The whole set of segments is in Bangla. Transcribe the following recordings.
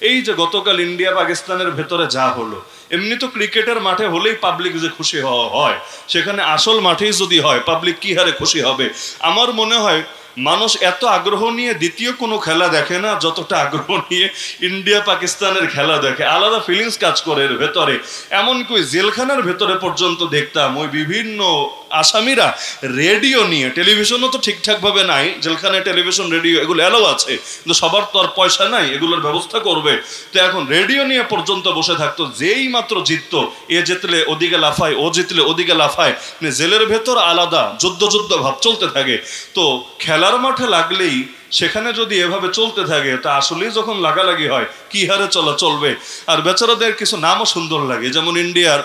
এই যে গতকাল ইন্ডিয়া পাকিস্তানের ভেতরে যা হলো, এমনি তো ক্রিকেটের মাঠে হলেই পাবলিক যে খুশি হওয়া হয়, সেখানে আসল মাঠেই যদি হয় পাবলিক কি হারে খুশি হবে। আমার মনে হয় মানুষ এত আগ্রহ নিয়ে দ্বিতীয় কোনো খেলা দেখে না যতটা আগ্রহ নিয়ে ইন্ডিয়া পাকিস্তানের খেলা দেখে। আলাদা ফিলিংস কাজ করে এর ভেতরে। এমনকি ওই জেলখানার ভেতরে পর্যন্ত দেখতাম ওই বিভিন্ন আসামিরা রেডিও নিয়ে, টেলিভিশনও তো ঠিকঠাকভাবে নাই, জেলখানায় টেলিভিশন রেডিও এগুলো এলাও আছে, কিন্তু সবার তো আর পয়সা নাই এগুলোর ব্যবস্থা করবে, তো এখন রেডিও নিয়ে পর্যন্ত বসে থাকতো। যেই মাত্র জিততো, এ জিতলে ওদিকে লাফায়, ও জিতলে ওদিকে লাফায়, মানে জেলের ভেতর আলাদা যুদ্ধ যুদ্ধ ভাব চলতে থাকে। তো খেলার মাঠে লাগলেই সেখানে যদি এভাবে চলতে থাকে, তা আসলেই যখন লাগালাগি হয় কি হারে চলবে। আর বেচারাদের কিছু নামও সুন্দর লাগে, যেমন ইন্ডিয়ার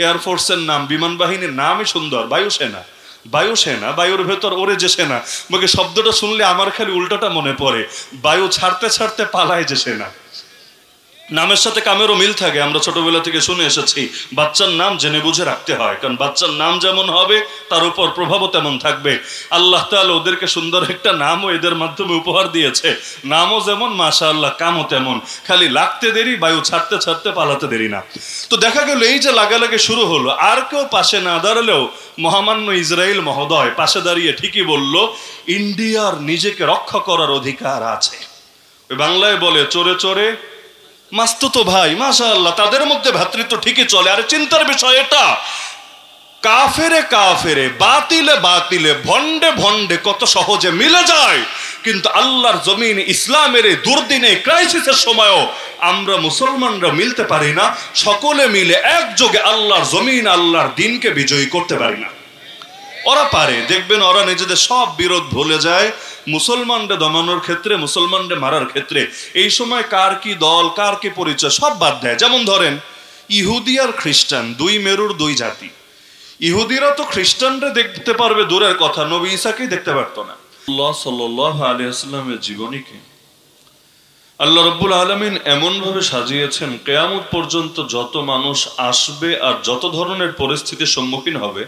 এয়ারফোর্সের নাম, বিমান বাহিনীর নামই সুন্দর, বায়ুসেনা। বায়ুসেনা, বায়ুর ভেতর ওরে যে সেনা, আমাকে শব্দটা শুনলে আমার খালি উল্টাটা মনে পড়ে, বায়ু ছাড়তে ছাড়তে পালায় যে সেনা। নামের সাথে কামেরও মিল থাকে, আমরা ছোটবেলা থেকে শুনে এসেছি বাচ্চার নাম জেনে বুঝে রাখতে হয়, কারণ বাচ্চার নাম যেমন হবে তার উপর প্রভাবও তেমন থাকবে। আল্লাহ তাআলা ওদেরকে সুন্দর একটা নামও এদের মাধ্যমে উপহার দিয়েছে, নামও যেমন মাশাআল্লাহ কামও তেমন, খালি লাগতে দেরি, বায়ু ছাড়তে ছাড়তে পালাতে দেরি না। তো দেখা গেল এই যে লাগালাগি শুরু হলো, আর কেউ পাশে না দাঁড়ালেও মহামান্য ইসরায়েল মহোদয় পাশে দাঁড়িয়ে ঠিকই বলল, ইন্ডিয়ার নিজেকে রক্ষা করার অধিকার আছে। ওই বাংলায় বলে চোরে চোরে মাস্তুতো ভাই, মাশাআল্লাহ তাদের মধ্যে ভ্রাতৃত্ব ঠিকই চলে। আর চিন্তার বিষয় এটা, কাফেরে কাফেরে, বাতিলে বাতিলে, ভন্ডে ভন্ডে কত সহজে মিলে যায়, কিন্তু আল্লাহর জমিন ইসলামের এই দুর্দিনে ক্রাইসিসের সময়ও আমরা মুসলমানরা মিলতে পারি না, সকলে মিলে একযোগে আল্লাহর জমিন আল্লাহর দিনকে বিজয়ী করতে পারি না। ওরা পারে, দেখবেন ওরা নিজেদের সব বিরোধ ভুলে যায় মুসলমানদের দমানোর ক্ষেত্রে, মুসলমানদের মারার ক্ষেত্রে। এই সময় কার কি দল, কার কি পরিচয় সব বাদ দেয়। যেমন ধরেন ইহুদি আর খ্রিস্টান, দুই মেরুর দুই জাতি। ইহুদিরা তো খ্রিস্টানরা দেখতে পারবে দূরের কথা, নবী ঈসাকেই দেখতে পারতো না। আল্লাহ সাল্লাল্লাহু আলাইহি ওয়াসাল্লামের জীবনীকে আল্লাহ রাব্বুল আলামিন এমন ভাবে সাজিয়েছেন, কিয়ামত পর্যন্ত যত মানুষ আসবে আর যত ধরনের পরিস্থিতির সম্মুখীন হবে,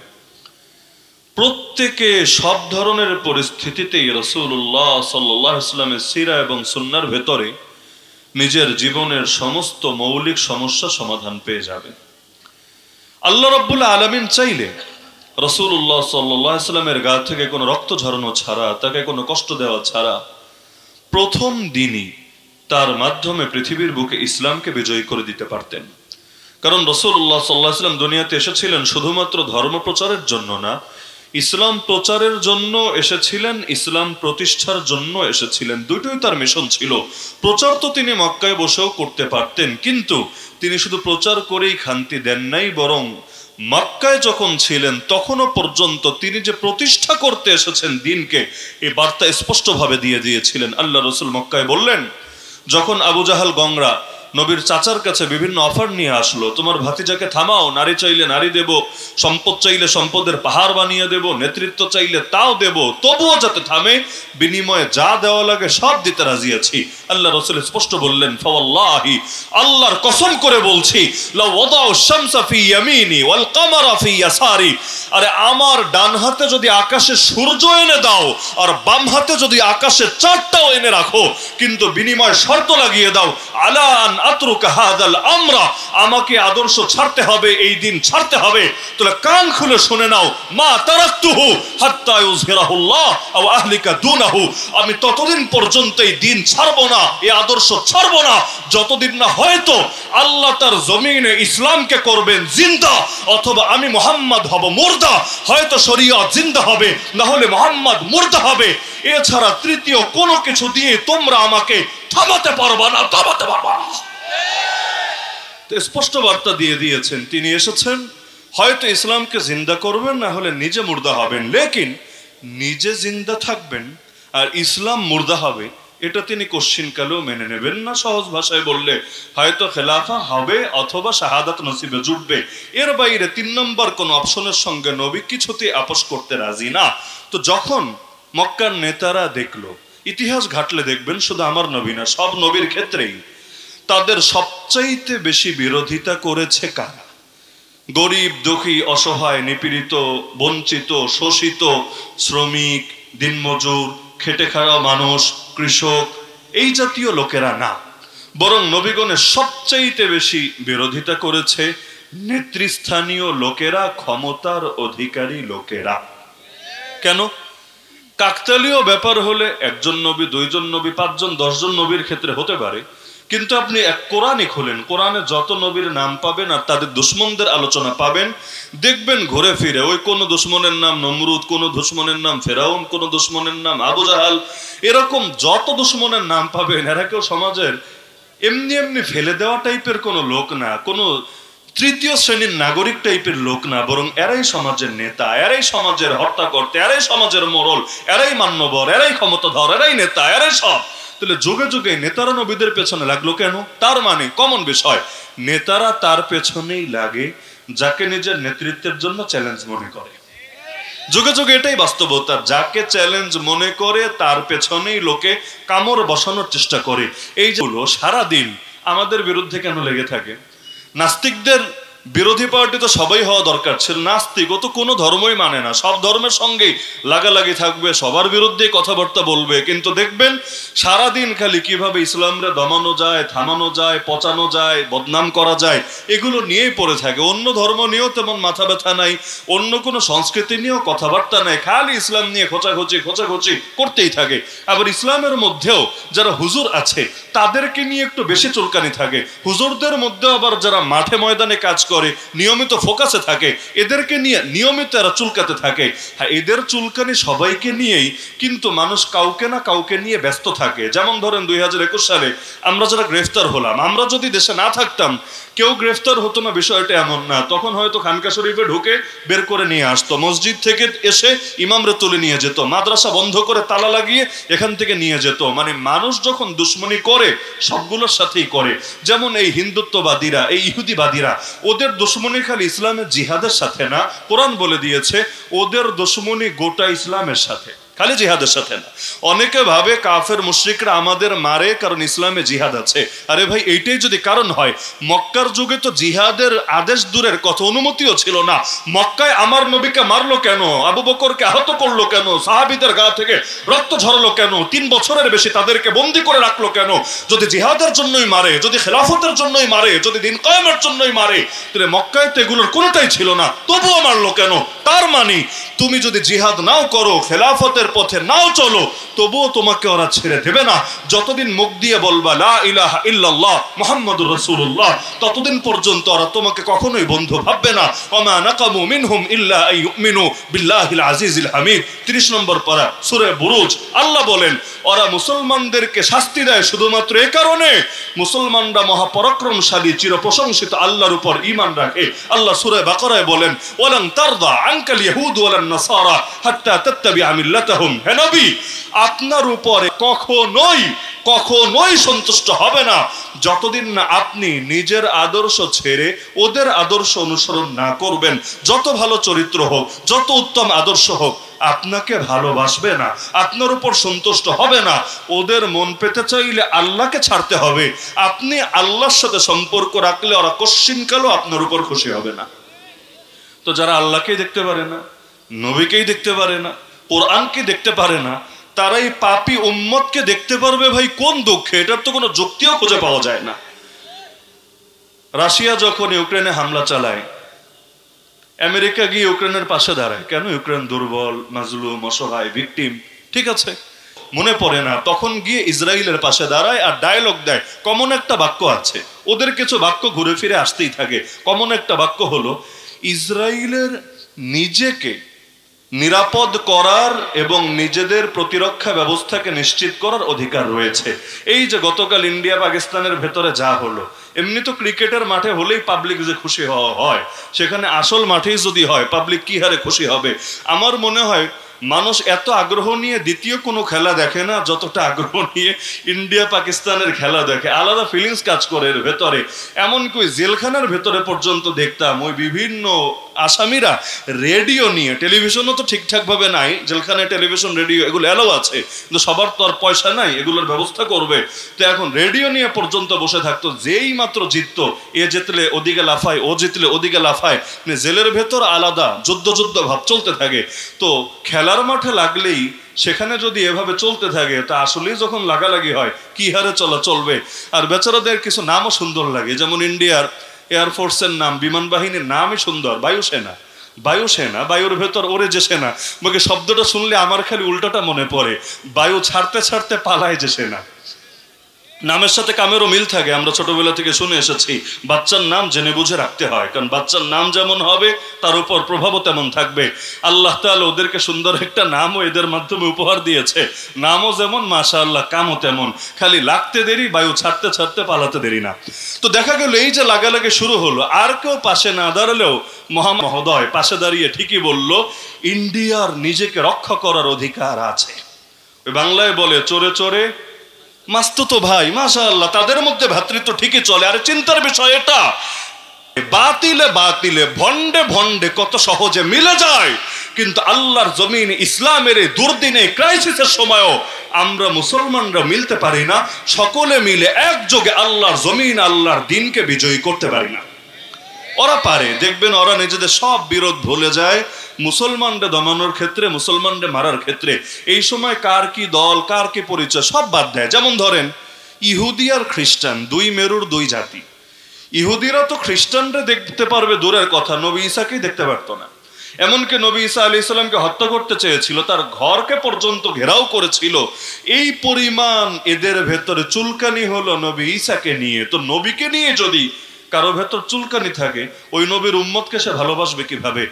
প্রত্যেকে সব ধরনের পরিস্থিতিতেই রাসূলুল্লাহ সাল্লাল্লাহু আলাইহি ওয়াসাল্লামের সিরা এবং সুন্নাহর ভেতরে নিজের জীবনের সমস্ত মৌলিক সমস্যা সমাধান পেয়ে যাবে। আল্লাহ রাব্বুল আলামিন চাইলে রাসূলুল্লাহ সাল্লাল্লাহু আলাইহি ওয়াসাল্লামের গা থেকে কোনো রক্ত ঝরানো ছাড়া, তাকে কোনো কষ্ট দেওয়া ছাড়া প্রথম দিনই তার মাধ্যমে পৃথিবীর বুকে ইসলামকে বিজয়ী করে দিতে পারতেন। কারণ রাসূলুল্লাহ সাল্লাল্লাহু আলাইহি ওয়াসাল্লাম দুনিয়াতে এসেছিলেন শুধুমাত্র ধর্ম প্রচারের জন্য না, ইসলাম প্রচারের জন্য এসেছিলেন, ইসলাম প্রতিষ্ঠার জন্য এসেছিলেন। দুটোই তার মিশন ছিল। প্রচার তো তিনি মক্কায় বসেও করতে পারতেন, কিন্তু তিনি শুধু প্রচার করেই খান্তি দেন নাই, বরং মক্কায় যখন ছিলেন তখনও পর্যন্ত তিনি যে প্রতিষ্ঠা করতে এসেছেন দিনকে, এই বার্তা স্পষ্টভাবে দিয়ে দিয়েছিলেন। আল্লাহ রাসূল মক্কায় বললেন, যখন আবু জাহাল গংরা নবীর চাচার কাছে বিভিন্ন অফার নিয়ে আসলো, তোমার ভাতিজাকে থামাও, নারী চাইলে নারী দেব, সম্পদ চাইলে সম্পদের পাহাড় বানিয়ে দেব, নেতৃত্ব চাইলে তাও দেব, তবুও যাতে থামে, বিনিময়ে যা দেওয়া লাগে সব দিতে রাজি আছি। আল্লাহ রাসূল স্পষ্ট বললেন, ফাওয়াল্লাহি, আল্লাহর কসম করে বলছি, লাউ ওয়াদাউ শামসা ফি ইয়ামিনি ওয়াল কামারা ফি ইয়াসারি, আরে আমার ডান হাতে যদি আকাশে সূর্য এনে দাও আর বাম হাতে যদি আকাশে চাঁদটাও এনে রাখো, কিন্তু বিনিময় শর্ত লাগিয়ে দাও, আলা আন আতরুকা হাদাল আমরা, আমাকে আদর্শ ছাড়তে হবে, এই দিন ছাড়তে হবে। তাহলে কান খুলে শুনে নাও, মা তারাকতুহু হাত্তা ইউযহিরাহুল্লাহ আও আহলিকা দুনাহু, আমি ততদিন পর্যন্ত এই দিন ছাড়বো না, এই আদর্শ ছাড়বো না, যতদিন না হয়তো আল্লাহ তার জমিনে ইসলামকে করবেন জিন্দা, অথবা আমি মুহাম্মদ হব মুর্দা। হয়তো শরীয়ত জিন্দা হবে, না হলে মুহাম্মদ মুর্দা হবে। এছাড়া তৃতীয় কোনো কিছু দিয়ে তোমরা আমাকে থামাতে পারবা না, থামাতে পারবা না। স্পষ্ট বার্তা দিয়ে দিয়েছেন, তিনি এসেছেন হয়তো ইসলামকে জিন্দা করবেন, না হলে নিজে মুর্দা হবেন। লেকিন নিজে জিন্দা থাকবেন আর ইসলাম মুর্দা হবে, এটা তিনি কোশ্চিনকালেও মেনে নেবেন না। সহজ ভাষায় বললে হয়তো খেলাফা হবে অথবা শাহাদাত নসিবে জুটবে, এর বাইরে 3 নম্বর কোন অপশনের সঙ্গে নবী কিছুতেই আপোষ করতে রাজি না। তো যখন মক্কার নেতারা দেখলো, ইতিহাস ঘাটলে দেখবেন শুধু আমার নবী না, সব নবীর ক্ষেত্রেই তাদের সবচাইতে বেশি বিরোধিতা করেছে কারা? গরিব, দুঃখী, অসহায়, নিপীড়িত, বঞ্চিত, শোষিত, শ্রমিক, দিনমজুর, খেটে খাওয়া মানুষ, কৃষক, এই জাতীয় লোকেরা না, বরং নবীগণের সবচাইতে বেশি বিরোধিতা করেছে নেতৃস্থানীয় লোকেরা, ক্ষমতার অধিকারী লোকেরা। কেন? কাকতালীয় ব্যাপার হলে একজন নবী, দুইজন নবী, 5 জন 10 জন নবীর ক্ষেত্রে হতে পারে, কিন্তু আপনি এক কোরআনই খোলেন, কোরআনে যত নবীর নাম পাবেন আর তাদের দুশ্মনদের আলোচনা পাবেন, দেখবেন ঘুরে ফিরে ওই কোন দুশ্মনের নাম নমরুদ, কোন দুশ্মনের নাম ফেরাউন, কোন দুশ্মনের নাম আবু জাহাল, এরকম যত দুশ্মনের নাম পাবেন এরা কেউ সমাজের এমনি এমনি ফেলে দেওয়া টাইপের কোনো লোক না, কোনো তৃতীয় শ্রেণীর নাগরিক টাইপের লোক না, বরং এরাই সমাজের নেতা, এরাই সমাজের হত্যাকর্তা, এরাই সমাজের মোড়ল, এরাই মান্যবর, এরাই ক্ষমতাধর, এরাই নেতা, এরাই সব। তাহলে যুগে যুগে নেতারা নবীদের পেছনে লাগলো কেন? তার মানে কমন বিষয়, নেতারা তার পেছনেই লাগে যাকে নিজের নেতৃত্বের জন্য চ্যালেঞ্জ মনে করে। যুগে যুগে এটাই বাস্তবতা, যাকে চ্যালেঞ্জ মনে করে তার পেছনেই লোকে কামড় বসানোর চেষ্টা করে। এই যে সারাদিন আমাদের বিরুদ্ধে কেন লেগে থাকে? নাস্তিকদের বিরোধী পার্টি তো সবাই হওয়া দরকার ছিল। নাস্তিক ও তো কোনো ধর্মই মানে না, সব ধর্মের সঙ্গেই লাগালাগি থাকবে, সবার বিরুদ্ধে কথাবার্তা বলবে, কিন্তু দেখবেন সারাদিন খালি কিভাবে ইসলামরে দমানো যায়, থামানো যায়, পচানো যায়, বদনাম করা যায়, এগুলো নিয়েই পড়ে থাকে। অন্য ধর্ম নিয়েও তেমন মাথা ব্যথা নাই, অন্য কোনো সংস্কৃতি নিয়েও কথাবার্তা নাই, খালি ইসলাম নিয়ে খোঁচাখুচি করতেই থাকে। আবার ইসলামের মধ্যেও যারা হুজুর আছে তাদেরকে নিয়ে একটু বেশি চুলকানি থাকে। হুজুরদের মধ্যে আবার যারা মাঠে ময়দানে কাজ করে, নিয়মিত ফোকাসে থাকে, এদেরকে নিয়ে নিয়মিত এরা চুলকাতে থাকে। হ্যাঁ, এদের চুলকানি সবাইকে নিয়েই, কিন্তু মানুষ কাউকে না কাউকে নিয়ে ব্যস্ত থাকে। যেমন ধরেন 2021 সালে আমরা যারা গ্রেফতার হলাম, আমরা যদি দেশে না থাকতাম কেউ গ্রেফতার হতো না, বিষয়টা এমন না। তখন হয়তো খানকা শরীফে ঢুকে বের করে নিয়ে আসতো, মসজিদ থেকে এসে ইমামরে তুলে নিয়ে যেত, মাদ্রাসা বন্ধ করে তালা লাগিয়ে এখান থেকে নিয়ে যেত। মানে মানুষ যখন দুশ্মনী করে সবগুলোর সাথেই করে। যেমন এই হিন্দুত্ববাদীরা, এই ইহুদিবাদীরা, ওদের দুশ্মনী খালি ইসলামের জিহাদের সাথে না, কোরআন বলে দিয়েছে ওদের দুশ্মনী গোটা ইসলামের সাথে, খালি জিহাদের সাথে না। অনেকে ভাবে কাফের মুশরিকরা আমাদের মারে কারণ ইসলামে জিহাদ আছে। আরে ভাই, এইটাই যদি কারণ হয়, মক্কার যুগে তো জিহাদের আদেশ দূরের কথা, অনুমতিও ছিল না। মক্কায় আমার নবীকে মারলো কেন? আবু বকরকে আহত করলো কেন? সাহাবীদের গা থেকে রক্ত ঝরালো কেন? 3 বছরের বেশি তাদেরকে বন্দী করে রাখলো কেন? যদি জিহাদের জন্যই মারে, যদি খেলাফতের জন্যই মারে, যদি দিন কায়েমের জন্যই মারে, তাহলে মক্কায় তো এগুলোর কোনোটাই ছিল না, তবুও মারলো কেন? তার মানে তুমি যদি জিহাদ নাও করো, খেলাফতের পথে নাও চলো, তবুও তোমাকে ওরা ছেড়ে দেবে না। যতদিন মুখ দিয়ে বলবা লা ইলাহা ইল্লাল্লাহ মুহাম্মাদুর রাসূলুল্লাহ, ততদিন পর্যন্ত ওরা তোমাকে কখনোই বন্ধু ভাববে না। ওমা নাকামু মিনহুম ইল্লা আইয়ুমিনু বিল্লাহিল আজিজিল হামিদ, 30 নম্বর পারা সূরা বুরুজ। আল্লাহ বলেন ওরা মুসলমানদেরকে শাস্তি দেয় শুধুমাত্র এই কারণে মুসলমানরা মহাপরাক্রমশালী চিরপ্রশংসিত আল্লাহর উপর ঈমান রাখে। আল্লাহ সূরা বাকারায় বলেন ওয়ালান তারদা আনকাল ইয়াহুদ ওয়ালান নাসারা হাত্তা তাত্তাবিআ মিল্লাতাহুম। হে নবী, আপনার উপরে কখনোই সন্তুষ্ট হবে না যতদিন না আপনি নিজের আদর্শ ছেড়ে ওদের আদর্শ অনুসরণ না করবেন। যত ভালো চরিত্র হোক, যত উত্তম আদর্শ হোক, আপনাকে ভালোবাসবে না, আপনার উপর সন্তুষ্ট হবে না। ওদের মন পেতে চাইলে আল্লাহকে ছাড়তে হবে। আপনি আল্লাহর সাথে সম্পর্ক রাখলে ওরা কশ্চিনকালও আপনার উপর খুশি হবে না। তো যারা আল্লাহকেই দেখতে পারে না, নবীকেই দেখতে পারে না, কোরআনকে দেখতে পারে না, তারা এই পাপী উম্মতকে দেখতে পারবে ভাই কোন দুঃখে? এটার তো কোনো যুক্তিও খুঁজে পাওয়া যায় না। রাশিয়া যখন ইউক্রেনে হামলা চালায়, আমেরিকা গিয়ে ইউক্রেনের পাশে দাঁড়ায় কেন? ইউক্রেন দুর্বল, মাজলুম, অসহায়, ভিকটিম, ঠিক আছে, মনে পড়ে না। তখন গিয়ে ইসরায়েলের পাশে দাঁড়ায় আর ডায়লগ দেয়। কমন একটা বাক্য আছে, ওদের কিছু বাক্য ঘুরে ফিরে আসতেই থাকে। কমন একটা বাক্য হলো ইসরায়েলের নিজেকে নিরাপদ করার এবং নিজেদের প্রতিরক্ষা ব্যবস্থাকে নিশ্চিত করার অধিকার রয়েছে। এই যে গতকাল ইন্ডিয়া পাকিস্তানের ভেতরে যা হলো, এমনি তো ক্রিকেটের মাঠে হলেই পাবলিক যে খুশি হয়, সেখানে আসল মাঠেই যদি হয় পাবলিক কি হারে খুশি হবে। আমার মনে হয় মানুষ এত আগ্রহ নিয়ে দ্বিতীয় কোনো খেলা দেখে না যতটা আগ্রহ নিয়ে ইন্ডিয়া পাকিস্তানের খেলা দেখে। আলাদা ফিলিংস কাজ করে এর ভেতরে। এমনকি ওই জেলখানার ভেতরে পর্যন্ত দেখতাম ওই বিভিন্ন আসামিরা রেডিও নিয়ে, টেলিভিশনও তো ঠিকঠাকভাবে নাই, জেলখানায় টেলিভিশন রেডিও এগুলো অ্যালাউ আছে, কিন্তু সবার তো আর পয়সা নাই এগুলোর ব্যবস্থা করবে। তো এখন রেডিও নিয়ে পর্যন্ত বসে থাকতো, যেই মাত্র জিততো, এ জিতলে ওদিকে লাফায়, ও জিতলে ওদিকে লাফায়, মানে জেলের ভেতর আলাদা যুদ্ধ ভাব চলতে থাকে। তো খেলার মাঠে লাগলেই সেখানে যদি এভাবে চলতে থাকে, তা আসলেই যখন লাগালাগি হয় কি হারে চলবে। আর বেচারাদের কিছু নামও সুন্দর লাগে, যেমন ইন্ডিয়ার এয়ারফোর্সের নাম, বিমান বাহিনীর নামই সুন্দর, বায়ুসেনা। বায়ুর ভেতর ওরে যে সেনা, আমাকে শব্দটা শুনলে আমার খালি উল্টাটা মনে পড়ে, বায়ু ছাড়তে ছাড়তে পালায় যে সেনা। নামের সাথে কামেরও মিল থাকে, আমরা ছোটবেলা থেকে শুনে এসেছি বাচ্চার নাম জেনে বুঝে রাখতে হয়, কারণ বাচ্চার নাম যেমন হবে তার উপর প্রভাবও তেমন থাকবে। আল্লাহ তাআলা ওদেরকে সুন্দর একটা নামও এদের মাধ্যমে উপহার দিয়েছে, নামও যেমন মাশাআল্লাহ কামও তেমন, খালি লাগতে দেরি, বায়ু ছাড়তে ছাড়তে পালাতে দেরি না। তো দেখা গেল এই যে লাগালাগি শুরু হলো, আর কেউ পাশে না দাঁড়ালেও মহোদয় পাশে দাঁড়িয়ে ঠিকই বলল, ইন্ডিয়ার নিজেকে রক্ষা করার অধিকার আছে। বাংলায় বলে চোরে চোরে মাস্তুতো ভাই, মাশাআল্লাহ তাদের মধ্যে ভ্রাতৃত্ব ঠিকই চলে। আর চিন্তার বিষয় এটা, বাতিলে ভন্ডে কত সহজে মিলে যায়, কিন্তু আল্লাহর জমিন ইসলামের এই দুর্দিনে ক্রাইসিসের সময়ও আমরা মুসলমানরা মিলতে পারি না, সকলে মিলে একযোগে আল্লাহর জমিন আল্লাহর দিনকে বিজয়ী করতে পারি না। ওরা পারে, দেখবেন ওরা নিজেদের সব বিরোধ ভুলে যায় মুসলমানদের দমানোর ক্ষেত্রে, মুসলমানদের মারার ক্ষেত্রে। এই সময় কার কি দল, কার কি পরিচয় সব বাদ দেয়। যেমন ধরেন ইহুদি আর খ্রিস্টান, দুই মেরুর দুই জাতি। ইহুদিরা তো খ্রিস্টানরা দেখতে পারবে দূরের কথা, নবী ঈসাকেই দেখতে পারতো না। এমনকি নবী ঈসা আলাইহিস সালামকে হত্যা করতে চেয়েছিল, তার ঘরকে পর্যন্ত ঘেরাও করেছিল। এই পরিমাণ এদের ভেতরে চুলকানি হলো নবী ঈসাকে নিয়ে। তো নবীকে নিয়ে যদি কারো ভেতর চুলকানি থাকে, ওই নবীর উম্মতকে সে ভালোবাসবে কিভাবে?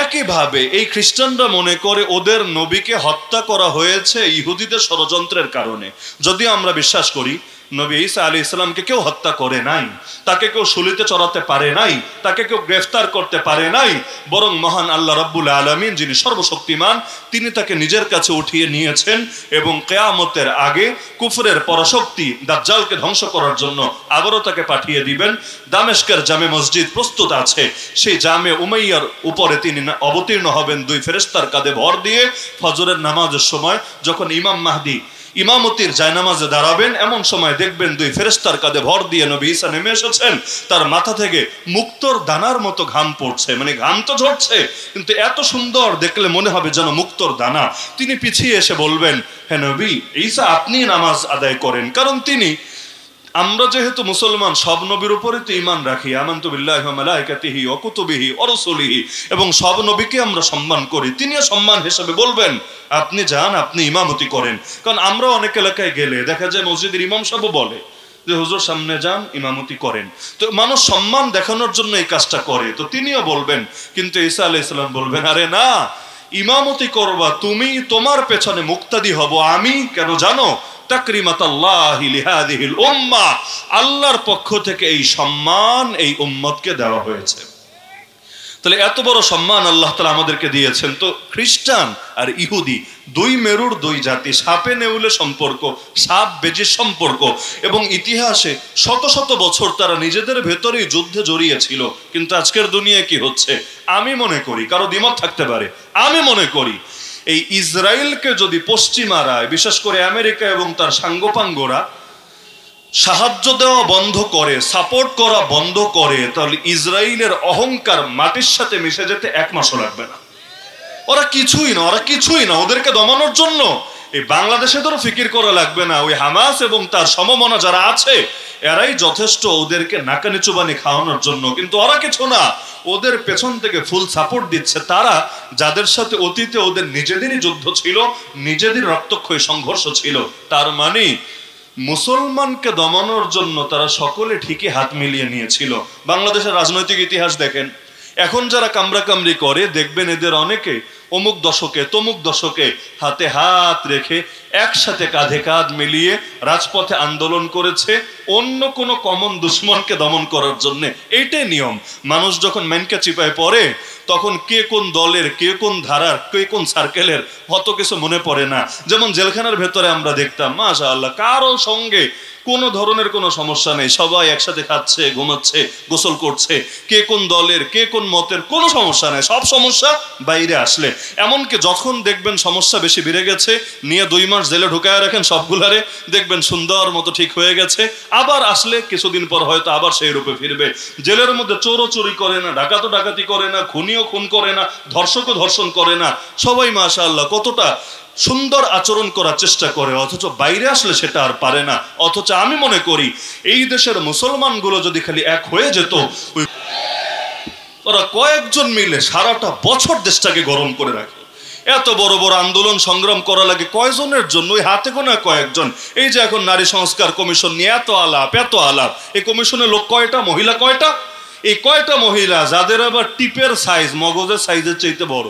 একইভাবে এই খ্রিস্টানরা মনে করে ওদের নবীকে হত্যা করা হয়েছে ইহুদিদের ষড়যন্ত্রের কারণে। যদিও আমরা বিশ্বাস করি নবী ঈসা আলাইহিস সালামকে কেউ হত্যা করে নাই, তাকে কেউ শুলিতে চড়াতে পারে নাই, তাকে কেউ গ্রেফতার করতে পারে নাই, বরং মহান আল্লাহ রাব্বুল আলামিন যিনি সর্বশক্তিমান, তিনি তাকে নিজের কাছে উঠিয়ে নিয়েছেন এবং কিয়ামতের আগে কুফরের পরাশক্তি দাজ্জালকে ধ্বংস করার জন্য আবারও তাকে পাঠিয়ে দিবেন। দামেস্কের জামে মসজিদ প্রস্তুত আছে, সেই জামে উমাইয়ার উপরে তিনি অবতীর্ণ হবেন দুই ফেরেশতার কাঁধে ভর দিয়ে। ফজরের নামাজের সময় যখন ইমাম মাহদি ইমামতির জায়নামাজে দাঁড়াবেন, এমন সময় দেখবেন দুই ফেরেশতার কাঁধে ভর দিয়ে নবী ঈসা নেমে এসেছেন, তার মাথা থেকে মুক্তোর দানার মতো ঘাম পড়ছে, মানে ঘাম তো ঝরছে কিন্তু এত সুন্দর দেখলে মনে হবে যেন মুক্তোর দানা। তিনি পিছিয়ে এসে বলবেন, হে নবী ঈসা আপনি নামাজ আদায় করেন, কারণ তিনি, আমরা যেহেতু মুসলমান সব নবীর উপরে তো ঈমান রাখি, আমানতু বিল্লাহি ওয়া মালাইকাতিহি ওয়া কুতুবিহি ওয়া রাসূলিহি, এবং সব নবীকে আমরা সম্মান করি। তিনিও সম্মান হিসেবে বলবেন আপনি যান, আপনি ইমামতি করেন। কারণ আমরা অনেক এলাকায় গেলে দেখা যায় মসজিদের ইমাম সাহেব বলে যে হুজুর সামনে যান, ইমামতি করেন। তো মানুষ সম্মান দেখানোর জন্য এই কাজটা করে, তো তিনিও বলবেন। কিন্তু ঈসা আলাইহিস সালাম বলবেন, আরে না, ইমামতি করবা তুমি, তোমার পেছনে মুক্তাদি হব আমি। কেন জানো? তাকরিমাতাল্লাহি লিহাদিহিল উম্মাহ, আল্লাহর পক্ষ থেকে এই সম্মান এই উম্মতকে দেওয়া হয়েছে। তাহলে এত বড় সম্মান আল্লাহ তাআলা আমাদেরকে দিয়েছেন। তো খ্রিস্টান আর ইহুদি দুই মেরুর দুই জাতি, সাপে নেউলে সম্পর্ক, সাপ বেজির সম্পর্ক, এবং ইতিহাসে শত শত বছর তারা নিজেদের ভেতরেই যুদ্ধে জড়িয়েছিল। কিন্তু আজকের দুনিয়ায় কি হচ্ছে? আমি মনে করি, কারো দ্বিমত থাকতে পারে, আমি মনে করি এই ইসরায়েলকে যদি পশ্চিমারা, বিশেষ করে আমেরিকা এবং তার সাঙ্গপাঙ্গরা সাহায্য দেওয়া বন্ধ করে, সাপোর্ট করা বন্ধ করে, তাহলে ইসরায়েলের অহংকার মাটির সাথে মিশে যেতে এক মাসও লাগবে না। ওরা কিছুই না, ওদেরকে দমানোর জন্য এই বাংলাদেশেদেরও ফিকির করা লাগবে না। ওই হামাস এবং তার সমমনা যারা আছে এরাই যথেষ্ট ওদেরকে নাকানি চুবানি খাওয়ানোর জন্য। কিন্তু ওরা কিছু না, ওদের পেছন থেকে ফুল সাপোর্ট দিচ্ছে তারা, যাদের সাথে অতীতে ওদের নিজেদেরই যুদ্ধ ছিল, নিজেদের রক্তক্ষয়ী সংঘর্ষ ছিল। তার মানে মুসলমানকে দমানোর জন্য তারা সকলে ঠিকই হাত মিলিয়ে নিয়েছিল। বাংলাদেশের রাজনৈতিক ইতিহাস দেখেন, এখন যারা কামড়াকামড়ি করে দেখবেন এদের অনেকে অমুক দশকে তমুক দশকে হাতে হাত রেখে একসাথে কাঁধে কাঁধ মিলিয়ে রাজপথে আন্দোলন করেছে অন্য কোনো কমন দুশ্মনকে দমন করার জন্য। এইটাই নিয়ম। মানুষ যখন মেনকা চিপায় পড়ে তখন কে কোন দলের, কে কোন ধারার, কে কোন সার্কেলের অত কিছু মনে পড়ে না। যেমন জেলখানার ভেতরে আমরা দেখতাম মাশাআল্লাহ কারো সঙ্গে কোনো ধরনের কোনো সমস্যা নেই, সবাই একসাথে খাচ্ছে, ঘুমাচ্ছে, গোসল করছে, কে কোন দলের, কে কোন মতের কোনো সমস্যা নেই। সব সমস্যা বাইরে আসলে, এমনকি যখন দেখবেন সমস্যা বেশি বেড়ে গেছে নিয়ে 2 মাস জেলে ঢুকায় রাখেন সবগুলারে, দেখবেন সুন্দর মতো ঠিক হয়ে গেছে। আবার আসলে কিছুদিন পর হয়তো আবার সেই রূপে ফিরবে। জেলের মধ্যে চোরও চুরি করে না, ডাকাতও ডাকাতি করে না, খুনিও খুন করে না, ধর্ষকও ধর্ষণ করে না, সবাই মাশাআল্লাহ কতটা সুন্দর আচরণ করার চেষ্টা করে, অথচ বাইরে আসলে সেটা আর পারে না। অথচ আমি মনে করি এই দেশের মুসলমানগুলো যদি খালি এক হয়ে যেত, ওরা কয়েকজন মিলে সারাটা বছর দেশটাকে গরম করে রাখে। এত বড় বড় আন্দোলন সংগ্রাম করা লাগে কয়জনের জন্য? ওই হাতে গোনা কয়েকজন। এই যে এখন নারী সংস্কার কমিশন নিয়ে এত আলাপ, এই কমিশনের লোক কয়টা, মহিলা কয়টা? এই কয়টা মহিলা যাদের আবার টিপের সাইজ মগজের সাইজের চাইতে বড়,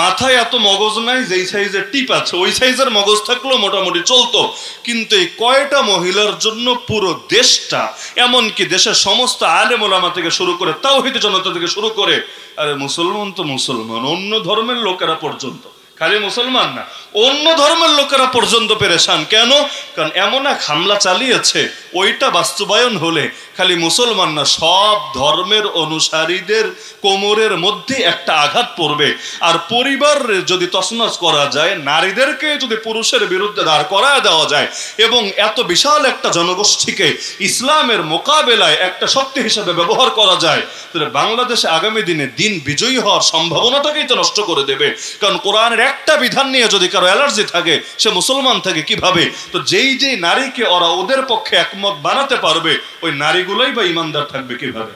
মাথায় এত মগজ নাই, যেই সাইজের টিপ আছে ওই সাইজের মগজ থাকলেও মোটামুটি চলতো। কিন্তু এই কয়টা মহিলার জন্য পুরো দেশটা, এমনকি দেশের সমস্ত আলেম ওলামা থেকে শুরু করে তাওহীদি জনতা থেকে শুরু করে, আরে মুসলমান তো মুসলমান, অন্য ধর্মের লোকেরা পর্যন্ত, খালি মুসলমান না অন্য ধর্মের লোকেরা পর্যন্ত পেরেশান। কেন? কারণ এমন এক হামলা চালিয়েছে, ওইটা বাস্তবায়ন হলে খালি মুসলমান না সব ধর্মের অনুসারীদের কোমরের মধ্যে একটা আঘাত পড়বে। আর পরিবার যদি তছনছ করা যায়, নারীদেরকে যদি পুরুষের বিরুদ্ধে দাঁড় করায় দেওয়া যায় এবং এত বিশাল একটা জনগোষ্ঠীকে ইসলামের মোকাবেলায় একটা শক্তি হিসেবে ব্যবহার করা যায়, তাহলে বাংলাদেশে আগামী দিনে দিন বিজয়ী হওয়ার সম্ভাবনাটাকেই তো নষ্ট করে দেবে। কারণ কোরআনের একটা বিধান নিয়ে যদি কারো অ্যালার্জি থাকে, সে মুসলমান থাকে কিভাবে? তো যেই নারীকে ওরা ওদের পক্ষে একমত বানাতে পারবে, ওই নারীগুলোই বা ইমানদার থাকবে কিভাবে?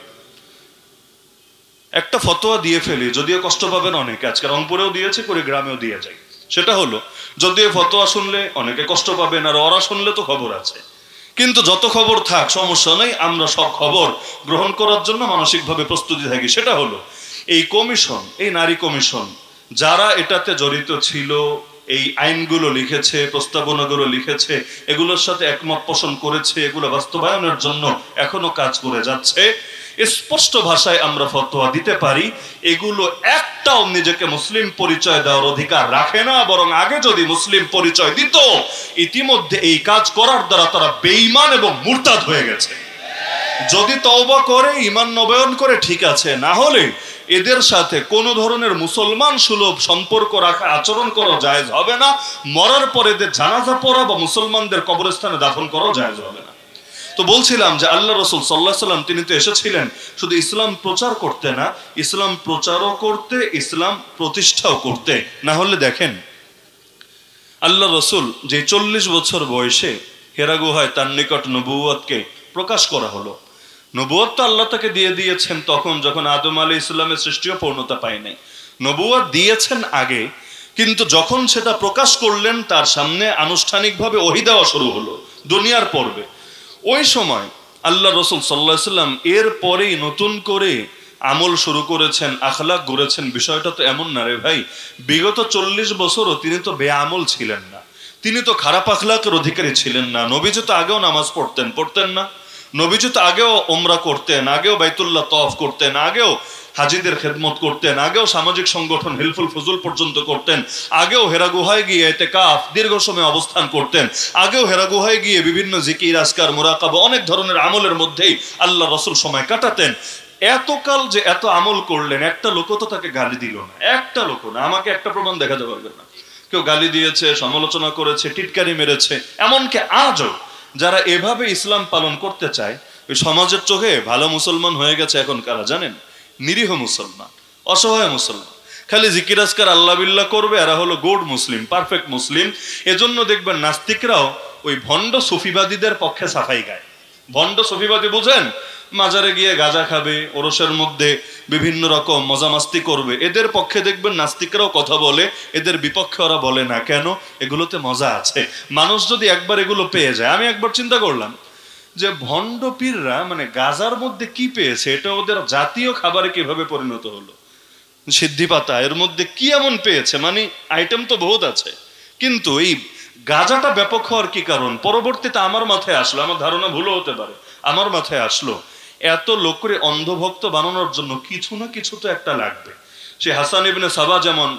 একটা ফতোয়া দিয়ে ফেলি, যদিও কষ্ট পাবেন অনেকে, আজকে রংপুরেও দিয়েছে, কুড়িগ্রামেও দিয়ে যায়। সেটা হলো, যদিও ফতোয়া শুনলে অনেকে কষ্ট পাবেন, আর ওরা শুনলে তো খবর আছে, কিন্তু যত খবর থাক সমস্যা নেই, আমরা সব খবর গ্রহণ করার জন্য মানসিকভাবে প্রস্তুতি থাকি। সেটা হলো এই কমিশন, এই নারী কমিশন, যারা এটাতে জড়িত ছিল, এই আইনগুলো লিখেছে, প্রস্তাবনাগুলো লিখেছে, এগুলোর সাথে একমত পোষণ করেছে, এগুলো বাস্তবায়নের জন্য এখনো কাজ করে যাচ্ছে। স্পষ্ট ভাষায় আমরা ফতোয়া দিতে পারি, এগুলো একটাও নিজেকে মুসলিম পরিচয় দেওয়ার অধিকার রাখে না, বরং আগে যদি মুসলিম পরিচয় দিত, ইতিমধ্যে এই কাজ করার দ্বারা তারা বেঈমান এবং মুরতাদ হয়ে গেছে। যদি তওবা করে, ঈমান নবায়ন করে, ঠিক আছে, না হলে এদের সাথে কোন ধরনের মুসলমান সুলভ সম্পর্ক রাখা, আচরণ করা জায়েজ হবে না। মরার পরে এদের জানাজা পড়া বা মুসলমানদের কবরস্থানে দাফন করাও জায়েজ হবে না। তো বলছিলাম যে আল্লাহ রাসূল সাল্লাল্লাহু আলাইহি সাল্লাম, তিনি তো এসেছিলেন শুধু ইসলাম প্রচার করতে না, ইসলাম প্রচারও করতে, ইসলাম প্রতিষ্ঠাও করতে। না হলে দেখেন, আল্লাহ রাসূল যে 40 বছর বয়সে হেরা গুহায় তার নিকট নবুয়তকে প্রকাশ করা হলো, নবুয়ত তো আল্লাহ তাকে দিয়ে দিয়েছেন তখন যখন আদম আলাইহিস সালামের সৃষ্টিও পূর্ণতা পায় নাই। নবুয়ত দিয়েছেন আগে, কিন্তু যখন সেটা প্রকাশ করলেন, তার সামনে আনুষ্ঠানিকভাবে ওহী দেওয়া শুরু হলো দুনিয়ার পর্বে। ওই সময় আল্লাহ রাসূল সাল্লাল্লাহু আলাইহি সাল্লাম এর পরেই নতুন করে আমল শুরু করেছেন, আখলাক গড়েছেন। বিষয়টা তো এমন না রে ভাই, বিগত 40 বছরও তিনি তো বেআমল ছিলেন না, তিনি তো খারাপ আখলাকের অধিকারী ছিলেন না। নবীজি তো আগেও নামাজ পড়তেন না, নবীজি তো আগেও ওমরা করতেন, আগেও বাইতুল্লাহ তওয়াফ করতেন, আগেও হাজিদের খেদমত করতেন, আগেও সামাজিক সংগঠন হিলফুল ফুজুল পর্যন্ত করতেন, আগেও হেরা গুহায় গিয়ে ইতিকাফ দীর্ঘ সময় অবস্থান করতেন, আগেও হেরা গুহায় গিয়ে বিভিন্ন জিকির, আজকার, মুরাকাবা, অনেক ধরনের আমলের মধ্যেই আল্লাহ রাসূল সময় কাটাতেন। এতকাল যে এত আমল করলেন, একটা লোক তো তাকে গালি দিল না, একটা লোক না। আমাকে একটা প্রমাণ দেখাতে পারবেন না কেউ গালি দিয়েছে, সমালোচনা করেছে, টিটকারি মেরেছে। এমনকি আজও যারা এভাবে ইসলাম পালন করতে চায়, ওই সমাজের চোখে ভালো মুসলমান হয়ে গেছে এখন কারা জানেন? নিরীহ মুসলমান, অসহায় মুসলমান, খালি জিকির আজকার আল্লাহ বিল্লাহ করবে, এরা হলো গুড মুসলিম, পারফেক্ট মুসলিম। এজন্য দেখবেন নাস্তিকরাও ওই ভণ্ড সুফিবাদীদের পক্ষে সাফাই গায়। ভণ্ড সুফিবাদী বুঝেন? মাজারে গিয়ে গাঁজা খাবে, ওরসের মধ্যে বিভিন্ন রকম মজামাস্তি করবে, এদের পক্ষে দেখবেন নাস্তিকরাও কথা বলে, এদের বিপক্ষে ওরা বলে না। কেন? এগুলোতে মজা আছে। মানুষ যদি একবার এগুলো পেয়ে যায়, আমি একবার চিন্তা করলাম যে ভণ্ড পীররা মানে গাজার মধ্যে কি পেয়েছে, এটা ওদের জাতীয় খাবারে কিভাবে পরিণত হলো। সিদ্ধি পাতা, এর মধ্যে কি এমন পেয়েছে, মানে আইটেম তো বহুত আছে। কিন্তু এই গাঁজাটা ব্যাপক হওয়ার কি কারণ, পরবর্তীতে আমার মাথায় আসলো, আমার ধারণা ভুলও হতে পারে, আমার মাথায় আসলো এত লোকরে অন্ধভক্ত বানানোর জন্য কিছু না কিছু তো একটা লাগবে। সে হাসান ইবনে সাবা যেমন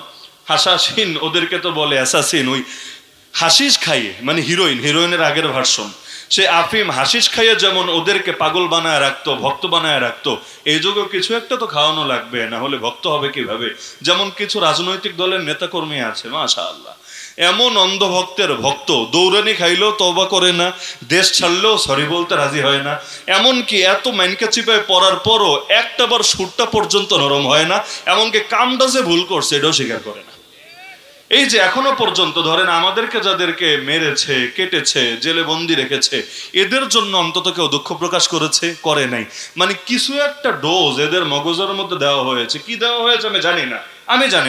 হাসাসিন, ওদেরকে তো বলে অ্যাসাসিন, ওই হাসিস খাইয়ে, মানে হিরোইনের আগের ভার্সন, সে আফিম হাসিস খাইয়ে যেমন ওদেরকে পাগল বানায় রাখতো, ভক্ত বানায় রাখতো, এই যুগে কিছু একটা তো খাওয়ানো লাগবে, না হলে ভক্ত হবে কিভাবে। যেমন কিছু রাজনৈতিক দলের নেতাকর্মী আছে মাশাআল্লাহ, এমন অন্ধভক্তের ভক্ত, দৌড়ানি খাইলেও তওবা করে না, দেশ ছাড়লেও সরি বলতে রাজি হয় না, এমনকি এত মাইনকা চিপায় পড়ার পরও একটা বার সুরটা পর্যন্ত নরম হয় না, এমনকি কামটা যে ভুল করছে এটাও স্বীকার করে না। এই যে এখনো পর্যন্ত ধরেন আমাদেরকে যাদেরকে মেরেছে, কেটেছে, জেলে বন্দি রেখেছে, এদের জন্য অন্তত কেউ দুঃখ প্রকাশ করেছে? করে নাই। মানে কিছু একটা ডোজ এদের মগজের মধ্যে দেওয়া হয়েছে, কি দেওয়া হয়েছে আমি জানি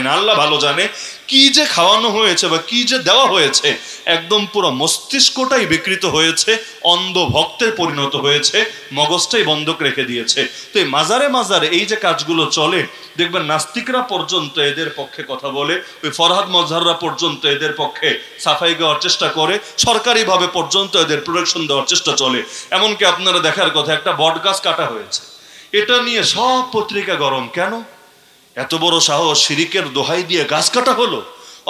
না, আল্লাহ ভালো জানে। কি যে খাওয়ানো হয়েছে বা কি যে দেওয়া হয়েছে, একদম পুরো মস্তিষ্কটাই বিকৃত হয়েছে, অন্ধ ভক্তের পরিণত হয়েছে, মগজটাই বন্ধক রেখে দিয়েছে। তো এই মাজারে মাজারে এই যে কাজগুলো চলে, দেখবেন নাস্তিকরা পর্যন্ত এদের পক্ষে কথা বলে, ওই ফরহাদ মজহাররা পর্যন্ত এদের পক্ষে সাফাই দেওয়ার চেষ্টা করে, সরকারিভাবে পর্যন্ত এদের প্রোটেকশন দেওয়ার চেষ্টা চলে। এমনকি আপনারা দেখার কথা, একটা বট গাছ কাটা হয়েছে, এটা নিয়ে সব পত্রিকা গরম। কেন এত বড় সাহস, শিরিকের দোহাই দিয়ে গাছ কাটা হলো?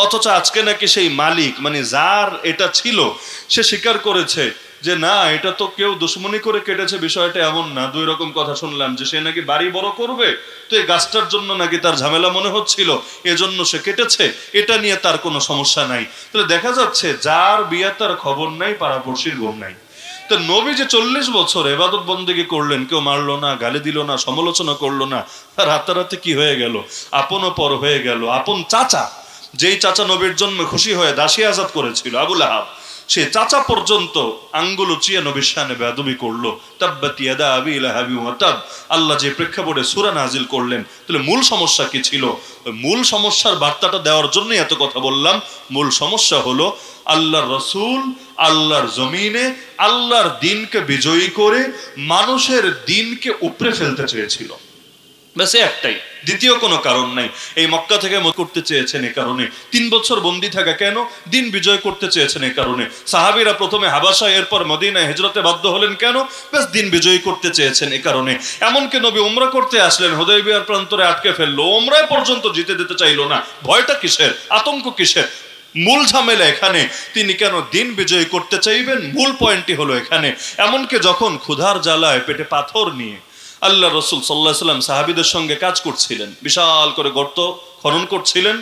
অথচ আজকে নাকি সেই মালিক, মানে যার এটা ছিল, সে স্বীকার করেছে যে না, এটা তো কেউ দুশ্মনী করে কেটেছে, বিষয়টা এমন না। দুই রকম কথা শুনলাম, যে সে নাকি বাড়ি বড় করবে, তো এই গাছটার জন্য নাকি তার ঝামেলা মনে হচ্ছিল, এজন্য সে কেটেছে, এটা নিয়ে তার কোনো সমস্যা নাই। তাহলে দেখা যাচ্ছে যার বিয়ে তার খবর নাই, পাড়াপড়শির ঘুম নাই। তো নবী যে 40 বছর ইবাদত বন্দেগী করলেন, কেউ মারলো না, গালি দিল না, সমালোচনা করলো না, রাতারাতি কি হয়ে গেল, আপন পর হয়ে গেল। আপন চাচা, যেই চাচা নবীর জন্য খুশি হয়ে দাসী আজাদ করেছিল আবু লাহাব, সে চাচা পর্যন্ত আঙ্গুল উঁচিয়ে নবীর শানে বেয়াদবি করলো। তাব্বাত ইয়াদা আবি লাহাবি ওয়া তাব, আল্লাহ যে প্রেক্ষাপটে সূরা নাজিল করলেন। তাহলে মূল সমস্যা কি ছিল? মূল সমস্যার বার্তাটা দেওয়ার জন্যই এত কথা বললাম। মূল সমস্যা হলো আল্লাহর রসুল আল্লাহর জমিনে আল্লাহর দিনকে বিজয়ী করে মানুষের দিনকে উপড়ে ফেলতে চেয়েছিল, ব্যাস একটাই, দ্বিতীয় কোনো কারণ নাই। এই মক্কা থেকে করতে চেয়েছেন এই কারণে, 3 বছর বন্দী থাকা কেন? দিন বিজয় করতে চেয়েছেন এই কারণে। সাহাবীরা প্রথমে হাবাসায়, এরপর মদিনায় হিজরতে বাধ্য হলেন কেন? ব্যাস দিন বিজয়ী করতে চেয়েছেন এই কারণে। এমনকি নবী উমরা করতে আসলেন, হুদায়বিয়ার প্রান্তরে আটকে ফেললো, উমরায় পর্যন্ত জিতে দিতে চাইলো না। ভয়টা কিসের, আতঙ্ক কিসের? মূল ঝামেলা এখানে, তিনি কেন দিন বিজয়ী করতে চাইবেন, মূল পয়েন্টটি হলো এখানে। এমনকি যখন ক্ষুধার জ্বালায় পেটে পাথর নিয়ে আল্লাহ রসুল সাল্লাল্লাহু আলাইহি ওয়াসাল্লাম সাহাবীদের সঙ্গে কাজ করছিলেন, বিশাল করে গর্ত খনন করছিলেন,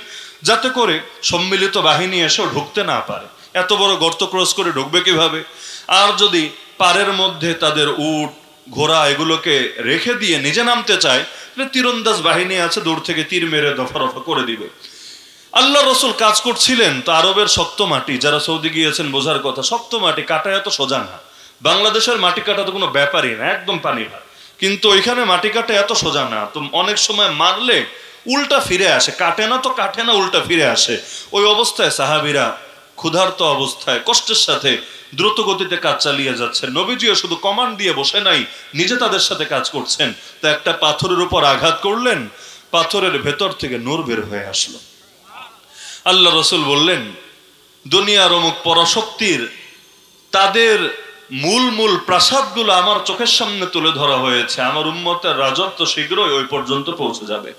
যাতে করে সম্মিলিত বাহিনী এসেও ঢুকতে না পারে। এত বড় গর্ত ক্রস করে ঢুকবে কিভাবে? আর যদি পাড়ের মধ্যে তাদের উট, ঘোড়া এগুলোকে রেখে দিয়ে নিজে নামতে চায়, তীরন্দাজ বাহিনী আছে, দূর থেকে তীর মেরে দফা রফা করে দিবে। আল্লাহ রসুল কাজ করছিলেন তো আরবের শক্ত মাটি, যারা সৌদি গিয়েছেন বোঝার কথা, শক্ত মাটি কাটা এত সোজা না। বাংলাদেশের মাটি কাটা তো কোনো ব্যাপারই না, একদম পানি ভাত। কিন্তু ওইখানে মাটি কাটা এত সোজা না, তো অনেক সময় মারলে উল্টা ফিরে আসে, কাটে না তো কাটে না, উল্টা ফিরে আসে। ওই অবস্থায় সাহাবীরা ক্ষুধার্ত অবস্থায় কষ্টের সাথে দ্রুত গতিতে কাজ চালিয়ে যাচ্ছেন। নবীজিও শুধু কমান্ড দিয়ে বসে নাই, নিজে তাদের সাথে কাজ করছেন। তো একটা পাথরের উপর আঘাত করলেন, পাথরের ভেতর থেকে নূর বের হয়ে আসলো। আল্লাহ রসুল বললেন, দুনিয়ার অমুক পরাশক্তির তাদের মূল প্রাসাদগুলো আমার চোখের সামনে তুলে ধরা হয়েছে, আমার উম্মতের রাজত্ব শীঘ্রই ওই পর্যন্ত পৌঁছে যাবে।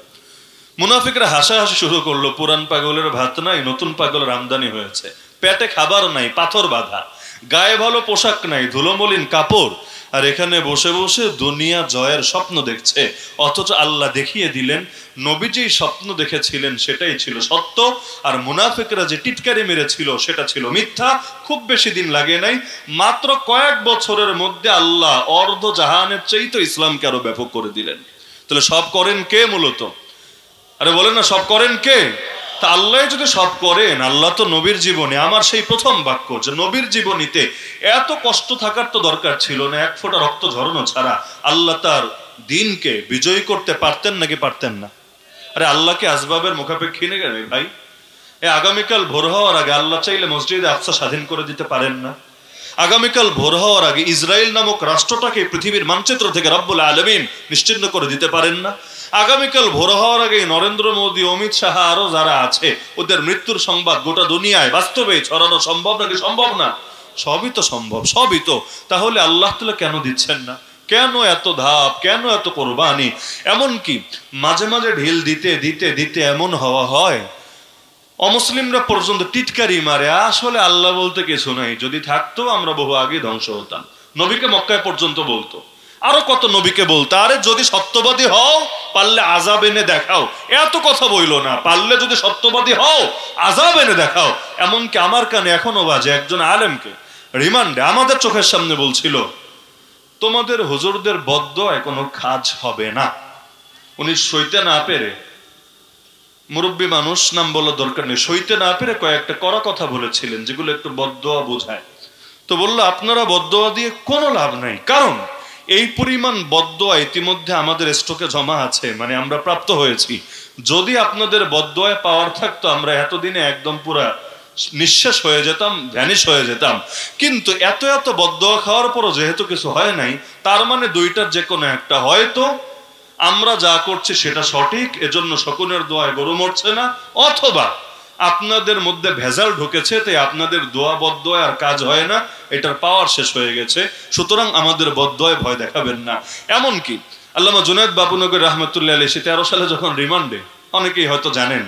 মুনাফিকরা হাসাহাসি শুরু করলো, পুরান পাগলের ভাত নাই, নতুন পাগলের আমদানি হয়েছে, পেটে খাবার নাই, পাথর বাঁধা, গায়ে ভালো পোশাক নাই, ধুলোমলিন কাপড়, আর এখানে বসে বসে দুনিয়া জয়ের স্বপ্ন দেখছে। অথচ আল্লাহ দেখিয়ে দিলেন, নবী যেই স্বপ্ন দেখেছিলেন সেটাই ছিল সত্য, আর মুনাফিকরা যে টিটকারি মেরেছিল সেটা ছিল মিথ্যা। খুব বেশি দিন লাগে নাই, মাত্র কয়েক বছরের মধ্যে আল্লাহ অর্ধ জাহানের চাইতে ইসলামকে আরো ব্যাপক করে দিলেন। তাহলে সব করেন কে মূলত? আরে বলেন না, সব করেন কে? তা আল্লাহ যদি সব করেন, আল্লাহ তো নবীর জীবনে, আমার সেই প্রথম বাক্য যে নবীর জীবনীতে এত কষ্ট থাকার তো দরকার ছিল না, এক ফোঁটা রক্ত ঝরানো ছাড়া আল্লাহ তার দিনকে বিজয়ী করতে পারতেন নাকি পারতেন না? আরে আল্লাহকে আসবাবের মুখাপেক্ষী নেই ভাই। আগামীকাল ভোর হওয়ার আগে আল্লাহ চাইলে মসজিদে আকসা স্বাধীন করে দিতে পারেন না? আগামীকাল ভোর হওয়ার আগে ইসরায়েল নামক রাষ্ট্রটাকে পৃথিবীর মানচিত্র থেকে রব্বুল আলামিন নিশ্চিহ্ন করে দিতে পারেন না? আগামীকাল ভোর হওয়ার আগে নরেন্দ্র মোদী, অমিত শাহ আরো যারা আছে, ওদের মৃত্যুর সংবাদ গোটা দুনিয়ায় বাস্তবে ছড়ানো সম্ভব নাকি সম্ভব না? সবই তো সম্ভব, সবই তো। তাহলে আল্লাহ তাআলা কেন দিচ্ছেন না? কেন এত ধাপ, কেন এত কোরবানি? এমনকি মাঝে মাঝে ঢিল দিতে দিতে দিতে এমন হওয়া হয় অমুসলিমরা পর্যন্ত টিটকারি মারে, আসলে আল্লাহ বলতে কিছু নাই, যদি থাকতো আমরা বহু আগে ধ্বংস হতাম। নবীকে মক্কায় পর্যন্ত বলতো, আরো কত নবীকে বলতো, আরে যদি সত্যবাদী হও পারলে আযাব এনে দেখাও। এত কথা বইলো না, পারলে যদি সত্যবাদী হও আযাব এনে দেখাও। এমনকি আমার কানে এখনো বাজে, একজন আলেমকে রিমান্ডে আমাদের চোখের সামনে বলছিল, তোমাদের হুজুরদের বদদোয়ায় কোনো কাজ হবে না। উনি সইতে না পেরে, মুরব্বী মানুষ, নাম বলার দরকার নেই, সইতে না পেরে কয়েকটা কড়া কথা বলেছিলেন যেগুলো একটু বদদোয়া বোঝায়। তো বললো, আপনারা বদদোয়া দিয়ে কোনো লাভ নাই, কারণ এই পরিমাণ বদদোয়া ইতিমধ্যে আমাদের স্টকে জমা আছে, মানে আমরা প্রাপ্ত হয়েছি। যদি আপনাদের বদদোয়ায় পাওয়ার থাকতো আমরা এতদিনে একদম পুরা নিঃশেষ হয়ে যেতাম, ভ্যানিশ হয়ে যেতাম। কিন্তু এত এত বদদোয়া খাওয়ার পরও যেহেতু কিছু হয় নাই, তার মানে দুইটার যে কোনো একটা, হয়তো আমরা যা করছি সেটা সঠিক, এজন্য শকুনের দোয়ায় গরু মরছে না, অথবা আপনাদের মধ্যে ভেজাল ঢুকেছে, তাই আপনাদের দোয়া বদদোয়ায় আর কাজ হয় না, এটার পাওয়ার শেষ হয়ে গেছে, সুতরাং আমাদের বদদোয়ায় ভয় দেখাবেন না। এমনকি আল্লামা জুনায়েদ বাপুনগর রহমতুল্লাহ আলাইহি 13 সালে যখন রিমান্ডে, অনেকেই হয়তো জানেন,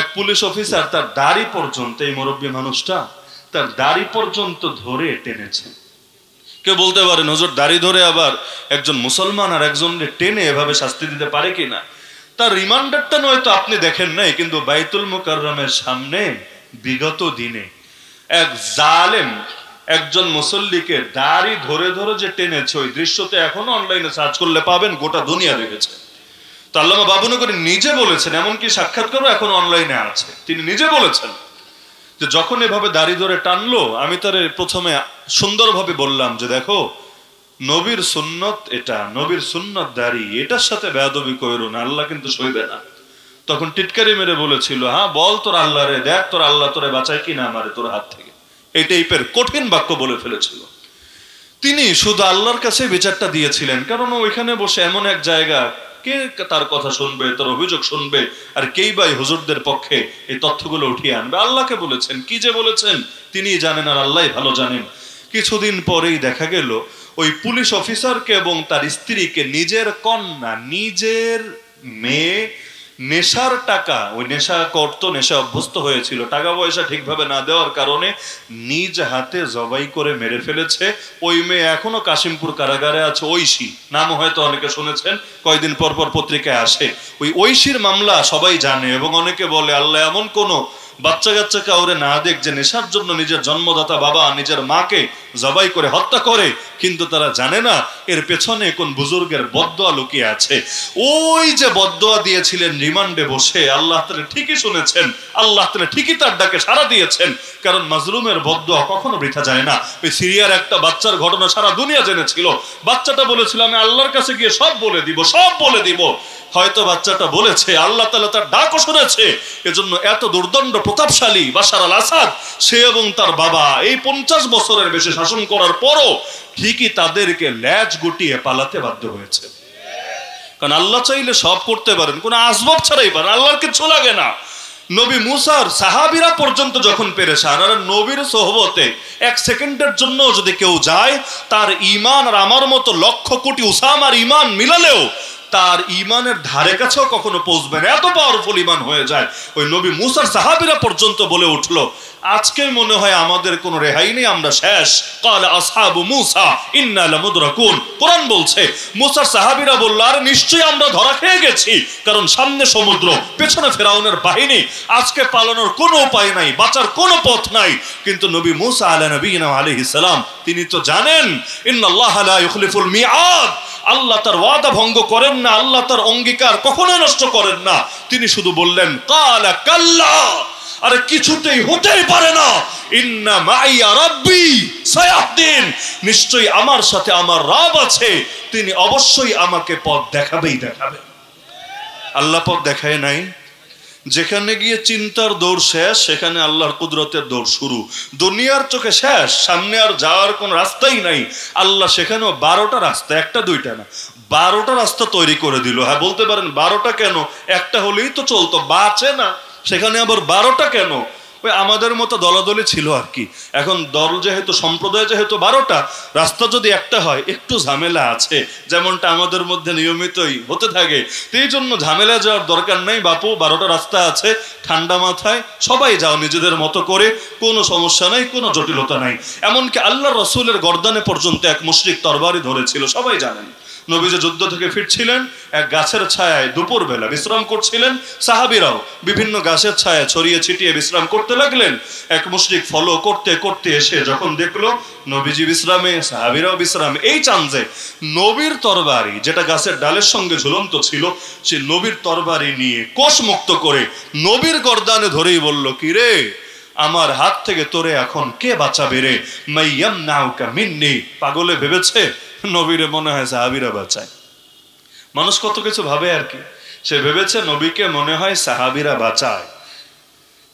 এক পুলিশ অফিসার তার দাড়ি পর্যন্ত, এই মুরব্বী মানুষটা তার দাড়ি পর্যন্ত ধরে টেনেছে। কেউ বলতে পারেন, হুজুর দাড়ি ধরে আবার একজন মুসলমান আর একজনকে টেনে এভাবে শাস্তি দিতে পারে কিনা? তার রিমান্ডারটা নয়তো আপনি দেখেন নাই, কিন্তু বাইতুল মুকাররমের সামনে বিগত দিনে এক জালেম একজন মুসল্লিকে দাড়ি ধরে ধরে যে টেনেছে, ওই দৃশ্যতে এখনো অনলাইনে সার্চ করলে পাবেন, গোটা দুনিয়া দেখেছে। তো আল্লামা বাবুনগরী নিজে বলেছেন, এমনকি সাক্ষাৎকারও এখন অনলাইনে আছে, তিনি নিজে বলেছেন যে যখন এভাবে দাড়ি ধরে টানলো, আমি তার প্রথমে সুন্দরভাবে বললাম যে দেখো, নবীর সুন্নত এটা, নবীর সুন্নত দাড়ি, এটার সাথে বেয়াদবি কইরো না, আল্লাহ কিন্তু সইবে না। তখন টিটকারি মেরে বলেছিল, হ্যাঁ বল তোর আল্লাহ রে, দেখ তোর আল্লাহ তোরে বাঁচায় কিনা আমারে তোর হাত থেকে। এই টাইপের কঠিন বাক্য বলে ফেলেছিল। তিনি শুধু আল্লাহর কাছে বিচারটা দিয়েছিলেন, কারণ ওইখানে বসে এমন এক জায়গা, কে তার কথা শুনবে, তার অভিযোগ শুনবে, আর কেই বা হুজুরদের পক্ষে এই তথ্যগুলো উঠিয়ে আনবে? আল্লাহকে বলেছেন, কি যে বলেছেন তিনি জানেন, আর আল্লাহই ভালো জানেন। কিছুদিন পরেই দেখা গেল ওই পুলিশ অফিসারকে এবং তার স্ত্রীকে নিজের কন্যা, নিজের মেয়ে নেশার টাকা, ওই নেশা করতো, নেশা অভ্যস্ত হয়েছিল, টাকা পয়সা ঠিকভাবে না দেওয়ার কারণে নিজ হাতে জবাই করে মেরে ফেলেছে। ওই মেয়ে এখনো কাশিমপুর কারাগারে আছে। ঐশী নাম হয়তো অনেকে শুনেছেন, কয়েকদিন পর পর পত্রিকায় আসে। ওই ঐশীর মামলা সবাই জানে, এবং অনেকে বলে আল্লাহ এমন কোনো বাচ্চা কাচ্চা কাউরে না দেখ যে নেশার জন্য নিজের জন্মদাতা বাবা নিজের মাকে জবাই করে হত্যা করে, কিন্তু তারা জানে না এর পেছনে কোন বুজুর্গের বদদোয়া লুকিয়ে আছে। ওই যে বদদোয়া দিয়েছিলেন রিমান্ডে বসে, আল্লাহ তাআলা ঠিকই শুনেছেন, আল্লাহ তাআলা ঠিকই তার ডাকে সাড়া দিয়েছেন, কারণ মাজলুমের বদদোয়া কখনো বৃথা যায় না। ওই সিরিয়ার একটা বাচ্চার ঘটনা সারা দুনিয়া জেনেছিল। বাচ্চাটা বলেছিল আমি আল্লাহর কাছে গিয়ে সব বলে দিব, সব বলে দিব। হয়তো বাচ্চাটা বলেছে, আল্লাহ তাআলা তার ডাকও শুনেছে, এজন্য এত দুর্দণ্ড প্রতাপশালী বাশার আল আসাদ, সে এবং তার বাবা এই 50 বছরের বেশি শাসন করার পরও ঠিকই তাদেরকে ল্যাজ গুটিয়ে পালাতে বাধ্য হয়েছে। কারণ আল্লাহ চাইলে সব করতে পারেন, কোনো আসবাব ছাড়াই পারেন, আল্লাহর কিছু লাগে না। নবী মুসার সাহাবীরা পর্যন্ত যখন পেরেশান, আর নবীর সোহবতে 1 সেকেন্ডের জন্য যদি কেউ যায়, তার ঈমান আর আমার মতো লক্ষ কোটি উসামার ঈমান মিলালেও তার ঈমানের ধারে কাছেও কখনো পৌঁছবে না, এত পাওয়ারফুল ঈমান হয়ে যায়। ওই নবী মুসার সাহাবীরা পর্যন্ত বলে উঠলো, আজকে মনে হয় আমাদের কোনো রেহাই নেই, আমরা শেষ। ক্বালা আসহাবু মূসা ইন্না লামুদরাকুন। কোরআন বলছে মুসার সাহাবীরা বলল, আর নিশ্চয়ই আমরা ধরা খেয়ে গেছি, কারণ সামনে সমুদ্র, পেছনে ফেরাউনের বাহিনী, আজকে পালানোর কোনো উপায় নাই, বাঁচার কোনো পথ নাই। কিন্তু নবী মুসা আলাইহিস সালাম তিনি তো জানেন ইন্নাল্লাহা লা ইউখলিফুল মিআদ, আল্লাহ তার ওয়াদা ভঙ্গ করেন না, আল্লাহ তার অঙ্গীকার কখনোই নষ্ট করেন না। তিনি শুধু বললেন ক্বালা কাল্লা, আরে কিছুতেই হতেই পারে না, ইন্না মাইয়া রাব্বি সায়াহদিন, নিশ্চয়ই আমার সাথে আমার রব আছে, তিনি অবশ্যই আমাকে পথ দেখাবেই দেখাবেন। আল্লাহ পথ দেখায় নাই, যেখানে গিয়ে চিন্তার দৌড় শেষ, সেখানে আল্লাহর কুদরতের দৌড় শুরু। দুনিয়ার চোখে শেষ, সামনে আর যাওয়ার কোনো রাস্তাই নাই। আল্লাহ সেখানেও 12টা রাস্তা, একটা দুইটা না, 12টা রাস্তা তৈরি করে দিল। হ্যাঁ, বলতে পারেন 12টা কেন? একটা হলেই তো চলতো, বাঁচে না, সেখানে আবার 12টা কেন? ওই আমাদের মতো দলাদলি ছিল আর কি। এখন দল যেহেতু, সম্প্রদায় যেহেতু 12টা, রাস্তা যদি একটা হয় একটু ঝামেলা আছে, যেমনটা আমাদের মধ্যে নিয়মিতই হতে থাকে। এই জন্য ঝামেলা যাওয়ার দরকার নেই বাপু, 12টা রাস্তা আছে, ঠান্ডা মাথায় সবাই যাও নিজেদের মতো করে, কোনো সমস্যা নাই, কোনো জটিলতা নাই। এমনকি আল্লাহ রসুলের গর্দানে পর্যন্ত এক মুশরিক তরবারি ধরেছিল, সবাই জানেন। নবীজি যুদ্ধ থেকে ফিরছিলেন, এক গাছের ছায়ায় দুপুর বেলা বিশ্রাম করছিলেন। সাহাবীরাও বিভিন্ন গাছের ছায়া ছড়িয়ে ছিটিয়ে বিশ্রাম করতে লাগলেন। এক মুশরিক ফলো করতে করতে এসে যখন দেখলো নবীজি বিশ্রামে, সাহাবীরাও বিশ্রামে, এই চান্সে নবীর তরবারি, যেটা গাছের ডালের সঙ্গে ঝুলন্ত ছিল, সে নবীর তরবারি নিয়ে কোষ মুক্ত করে নবীর গর্দানে ধরেই বলল, কি রে, আমার হাত থেকে তোরে এখন কে বাঁচাবে রে? মাইয়ামনাউকা মিন্নি। পাগলে ভেবেছে নবীরে মনে হয় সাহাবীরা বাঁচায়। মানুষ কত কিছু ভাবে আর কি। সে ভেবেছে নবীকে মনে হয় সাহাবীরা বাঁচায়।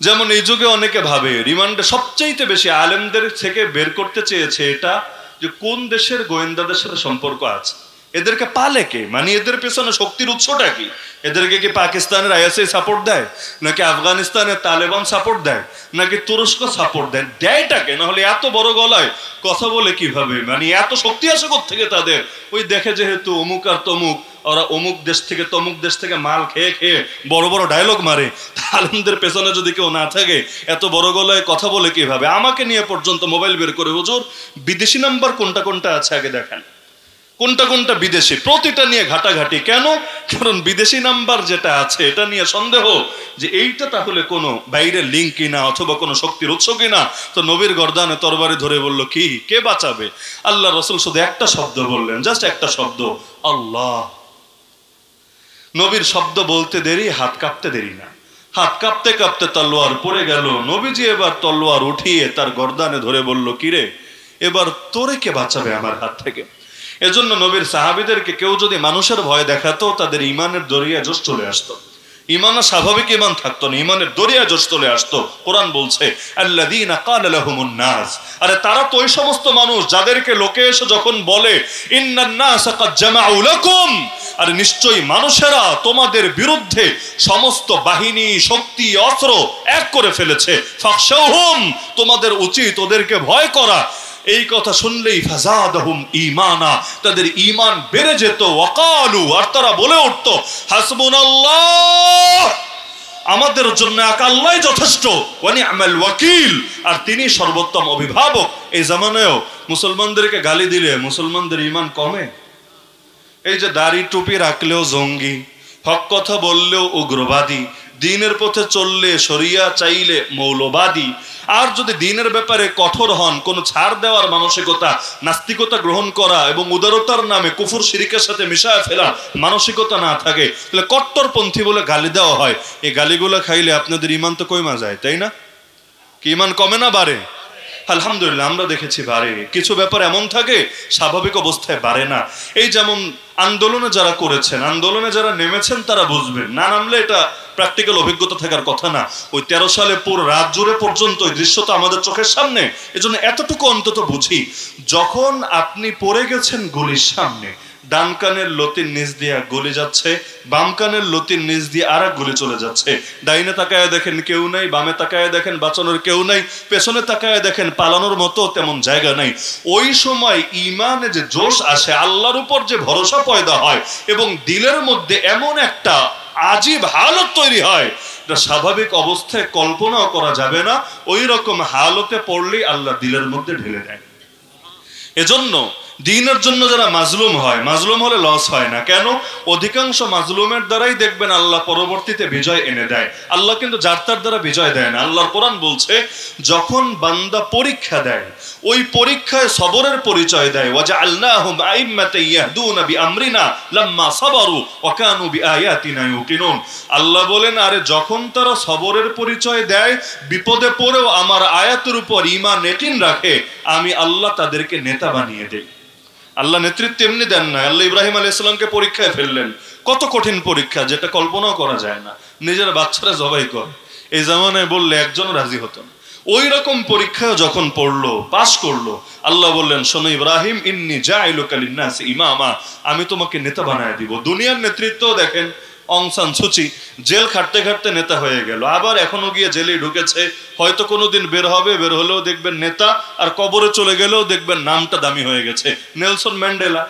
যেমন এই যুগে অনেকে ভাবে রিমান্ডে সবচাইতে বেশি আলেমদের থেকে বের করতে চেয়েছে এটা, যে কোন দেশের গোয়েন্দাদের সাথে সম্পর্ক আছে, এদেরকে পালে কে, মানে এদের পেছনে শক্তির উৎসটা কি? এদেরকে কি পাকিস্তানের আইএসআই সাপোর্ট দেয়, নাকি আফগানিস্তানের তালেবান সাপোর্ট দেয়, নাকি তুরস্ক সাপোর্ট দেয়? দেয়টাকে, না হলে এত বড় গলায় কথা বলে কিভাবে, মানে এত শক্তি আসে কোত্থেকে তাদের? ওই দেখে যেহেতু অমুক আর তমুক, ওরা অমুক দেশ থেকে তমুক দেশ থেকে মাল খেয়ে খেয়ে বড় বড় ডায়লগ মারে, আলেমদের পেছনে যদি কেউ না থাকে এত বড় গলায় কথা বলে কিভাবে? আমাকে নিয়ে পর্যন্ত মোবাইল বের করে, হুজুর বিদেশি নাম্বার কোনটা কোনটা আছে আগে দেখেন, কোনটা কোনটা বিদেশি, প্রতিটা নিয়ে ঘাটাঘাটি। কেন? কারণ বিদেশি নাম্বার যেটা আছে এটা নিয়ে সন্দেহ যে এইটা তাহলে কোনো বাইরের লিঙ্ক কিনা, অথবা কোনো শক্তির উৎস কিনা। তো নবীর গর্দানে তরবারি ধরে বলল, কি, কে বাঁচাবে? আল্লাহ রসুল শুধু একটা শব্দ বললেন, জাস্ট একটা শব্দ, আল্লাহ। নবীর শব্দ বলতে দেরি, হাত কাঁপতে দেরি না। হাত কাঁপতে কাঁপতে তলোয়ার পড়ে গেল। নবীজি এবার তলোয়ার উঠিয়ে তার গর্দানে ধরে বলল, কিরে, এবার তোরে কে বাঁচাবে আমার হাত থেকে? এজন্য নবীর সাহাবীদেরকে কেউ যদি মানুষের ভয় দেখাতো, তাদের ইমানের দরিয়া জোশ চলে আসতো। ইমান স্বাভাবিক ইমান থাকতো না, ইমানের দরিয়া জোশ চলে আসতো। কোরআন বলছে, আল্লাযীনা ক্বালা লাহুমুন নাস, আরে তারা তো ওই সমস্ত মানুষ যাদেরকে লোকে এসে যখন বলে ইন্নান নাস ক্বাদ জামাউ লাকুম, আর নিশ্চয়ই মানুষেরা তোমাদের বিরুদ্ধে সমস্ত বাহিনী, শক্তি, অস্ত্র এক করে ফেলেছে, ফাখশাউহুম, তোমাদের উচিত ওদেরকে ভয় করা। এই কথা শুনলেই ফাযাদাহুম ঈমানা, তাদের ঈমান বেড়ে যেত। ওয়াকালু, আর তারা বলে উঠত, হাসবুনাল্লাহ, আমাদের জন্য এক আল্লাহই যথেষ্ট, ওয়া নি'মাল ওয়াকিল, আর তিনি সর্বোত্তম অভিভাবক। এই জামানায়ও মুসলমানদেরকে গালি দিলে মুসলমানদের ঈমান কমে? এই যে দাড়ি টুপি রাখলেও জঙ্গি, হক কথা বললেও উগ্রবাদী, দ্বীনের পথে চললে শরিয়া চাইলে মৌলবাদী, আর যদি দ্বীনের ব্যাপারে কঠোর হন, কোন ছাড় দেওয়ার মানসিকতা, নাস্তিকতা গ্রহণ করা এবং উদারতার নামে কুফর শিরিকের সাথে মিশায় ফেলা মানসিকতা না থাকে, তাহলে কট্টরপন্থী বলে গালি দেওয়া হয়। এই গালিগুলো খাইলে আপনাদের ঈমান তো কইমা যায়, তাই না? কি ঈমান কমে না বাড়ে? আলহামদুলিল্লাহ, আমরা দেখেছি বাড়ে। কিছু ব্যাপার এমন থাকে স্বাভাবিক অবস্থায় বাড়ে না। এই যেমন আন্দোলনে যারা করেছেন, আন্দোলনে যারা নেমেছেন তারা বুঝবেন, না নামলে এটা প্র্যাকটিক্যাল অভিজ্ঞতা থাকার কথা না। ওই 13 সালে পুরো রাত জুড়ে পর্যন্ত ওই দৃশ্য তো আমাদের চোখের সামনে। এজন্য এতটুকু অন্তত বুঝি, যখন আপনি পড়ে গেছেন গুলির সামনে, ডান কানের লতির নিচ দিয়ে গুলি যাচ্ছে, বাম কানের লতির নিচ দিয়ে আর এক গুলি চলে যাচ্ছে। ডাইনে তাকায় দেখেন কেউ নাই, বামে তাকায় দেখেন বাঁচানোর কেউ নাই, পেছনে তাকায় দেখেন পালানোর মতো তেমন জায়গা নাই। ওই সময় ইমানে যে জোশ আসে, আল্লাহর উপর যে ভরসা পয়দা হয়, এবং দিলের মধ্যে এমন একটা আজীব হালত তৈরি হয়, এটা স্বাভাবিক অবস্থায় কল্পনাও করা যাবে না। ওই রকম হালতে পড়লেই আল্লাহ দিলের মধ্যে ঢেলে দেয়। এজন্য দ্বীনের জন্য যারা মাজলুম হয়, মাজলুম হলে লস হয় না। কেন? অধিকাংশ মাজলুমের দ্বারাই দেখবেন আল্লাহ পরবর্তীতে বিজয় এনে দেয়। আল্লাহ কিন্তু যার তার দ্বারা বিজয় দেয় না। আল্লাহর কোরআন বলছে, যখন বান্দা পরীক্ষা দেয়, ওই পরীক্ষায় সবরের পরিচয় দেয়। ওয়াজআলনাহুম আইম্মাতান ইয়াহদুনা বিআমরিনা লাম্মা সাবারু ওয়া কানু বিআয়াতিনা ইউকিনুন। আল্লাহ বলেন, আরে যখন তারা সবরের পরিচয় দেয়, বিপদে পড়েও আমার আয়াতের উপর ঈমান ইয়াকিন রাখে, আমি আল্লাহ তাদেরকে নেতা বানিয়ে দেই। আল্লাহ নেতৃত্ব এমনি দেন না। আল্লাহ ইব্রাহিম আলাইহিস সালামকে পরীক্ষায় ফেললেন, কত কঠিন পরীক্ষা, যেটা কল্পনাও করা যায় না। নিজের বাচ্চারা জবাই করে। এই জামানায় বললে একজন রাজি হতো না। ওই রকম পরীক্ষায় যখন পড়লো, পাশ করলো, আল্লাহ বললেন, শোনো ইব্রাহিম, ইন্নী জাইলুকা লিন্নাসি ইমামা, আমি তোমাকে নেতা বানায় দিব। দুনিয়ার নেতৃত্ব দেখেন, অং সান সুচি জেল খাটতে খাটতে নেতা হয়ে গেল, আবার এখনো গিয়ে জেলেই ঢুকেছে, হয়তো কোনোদিন বের হবে, বের হলেও দেখবেন নেতা, আর কবরে চলে গেলেও দেখবেন নামটা দামি হয়ে গেছে, নেলসন ম্যান্ডেলা।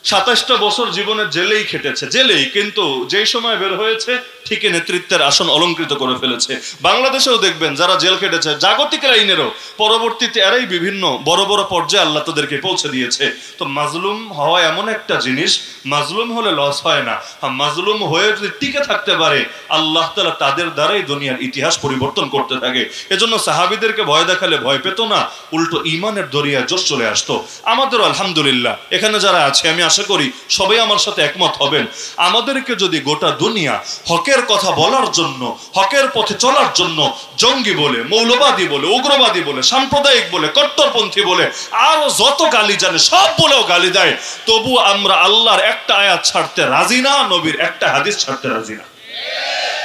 27টা বছর জীবনে জেলেই খেটেছে, জেলেই, কিন্তু যেই সময় বের হয়েছে ঠিকই নেতৃত্বের আসন অলঙ্কৃত করে ফেলেছে। বাংলাদেশেও দেখবেন যারা জেল খেটেছে জাগতিক লাইনেরও, পরবর্তীতে এরাই বিভিন্ন বড় বড় পর্যায়ে আল্লাহ তাদেরকে পৌঁছে দিয়েছে। তো মাজলুম হওয়া এমন একটা জিনিস, মাজলুম হলে লস হয় না, মাজলুম হয়ে যদি টিকে থাকতে পারে আল্লাহ তাআলা তাদের দ্বারাই দুনিয়ার ইতিহাস পরিবর্তন করতে থাকে। এজন্য সাহাবীদেরকে ভয় দেখালে ভয় পেত না, উল্টো ঈমানের দরিয়ায় জোশ চলে আসতো। আমাদেরও আলহামদুলিল্লাহ এখানে যারা আছে, আমি আশা করি সবাই আমার সাথে একমত হবেন, আমাদেরকে যদি গোটা দুনিয়া হকের কথা বলার জন্য, হকের পথে চলার জন্য জঙ্গি বলে, মৌলবাদী বলে, উগ্রবাদী বলে, সাম্প্রদায়িক বলে, কট্টরপন্থী বলে, আরো যত গালি জানে সব বলেও গালি দেয়, তবু আমরা আল্লাহর একটা আয়াত ছাড়তে রাজি না, নবীর একটা হাদিস ছাড়তে রাজি না।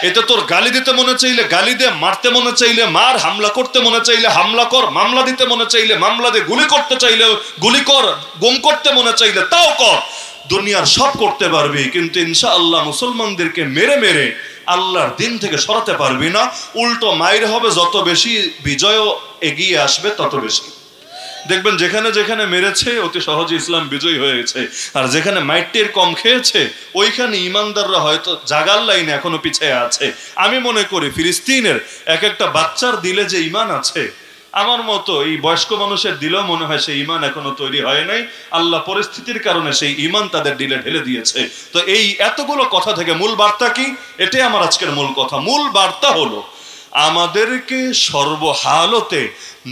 এতে তোর গালি দিতে মনে চাইলে গালি দে, মারতে মনে চাইলে মার, হামলা করতে মনে চাইলে হামলা কর, মামলা দিতে মনে চাইলে মামলা দে, গুলি করতে চাইলে গুলি কর, গুম করতে মনে চাইলে তাও কর, দুনিয়ার সব করতে পারবি, কিন্তু ইনশাআল্লাহ মুসলমানদেরকে মেরে মেরে আল্লাহর দিন থেকে সরাতে পারবি না। উল্টো মাইর হবে যত বেশি, বিজয়ও এগিয়ে আসবে তত বেশি। দেখবেন যেখানে যেখানে মেরেছে অতি সহজে ইসলাম বিজয়ী হয়ে গেছে, আর যেখানে মাইটের কম খেয়েছে ওইখানে ইমানদাররা হয়তো জাগার লাইনে এখনো পিছিয়ে আছে। আমি মনে করি ফিলিস্তিনের এক একটা বাচ্চার দিলে যে ইমান আছে, আমার মতো এই বয়স্ক মানুষের দিলেও মনে হয় সেই ইমান এখনো তৈরি হয় নাই। আল্লাহ পরিস্থিতির কারণে সেই ইমান তাদের দিলে ঢেলে দিয়েছে। তো এই এতগুলো কথা থেকে মূল বার্তা কি? এটাই আমার আজকের মূল কথা। মূল বার্তা হলো আমাদেরকে সর্বহালতে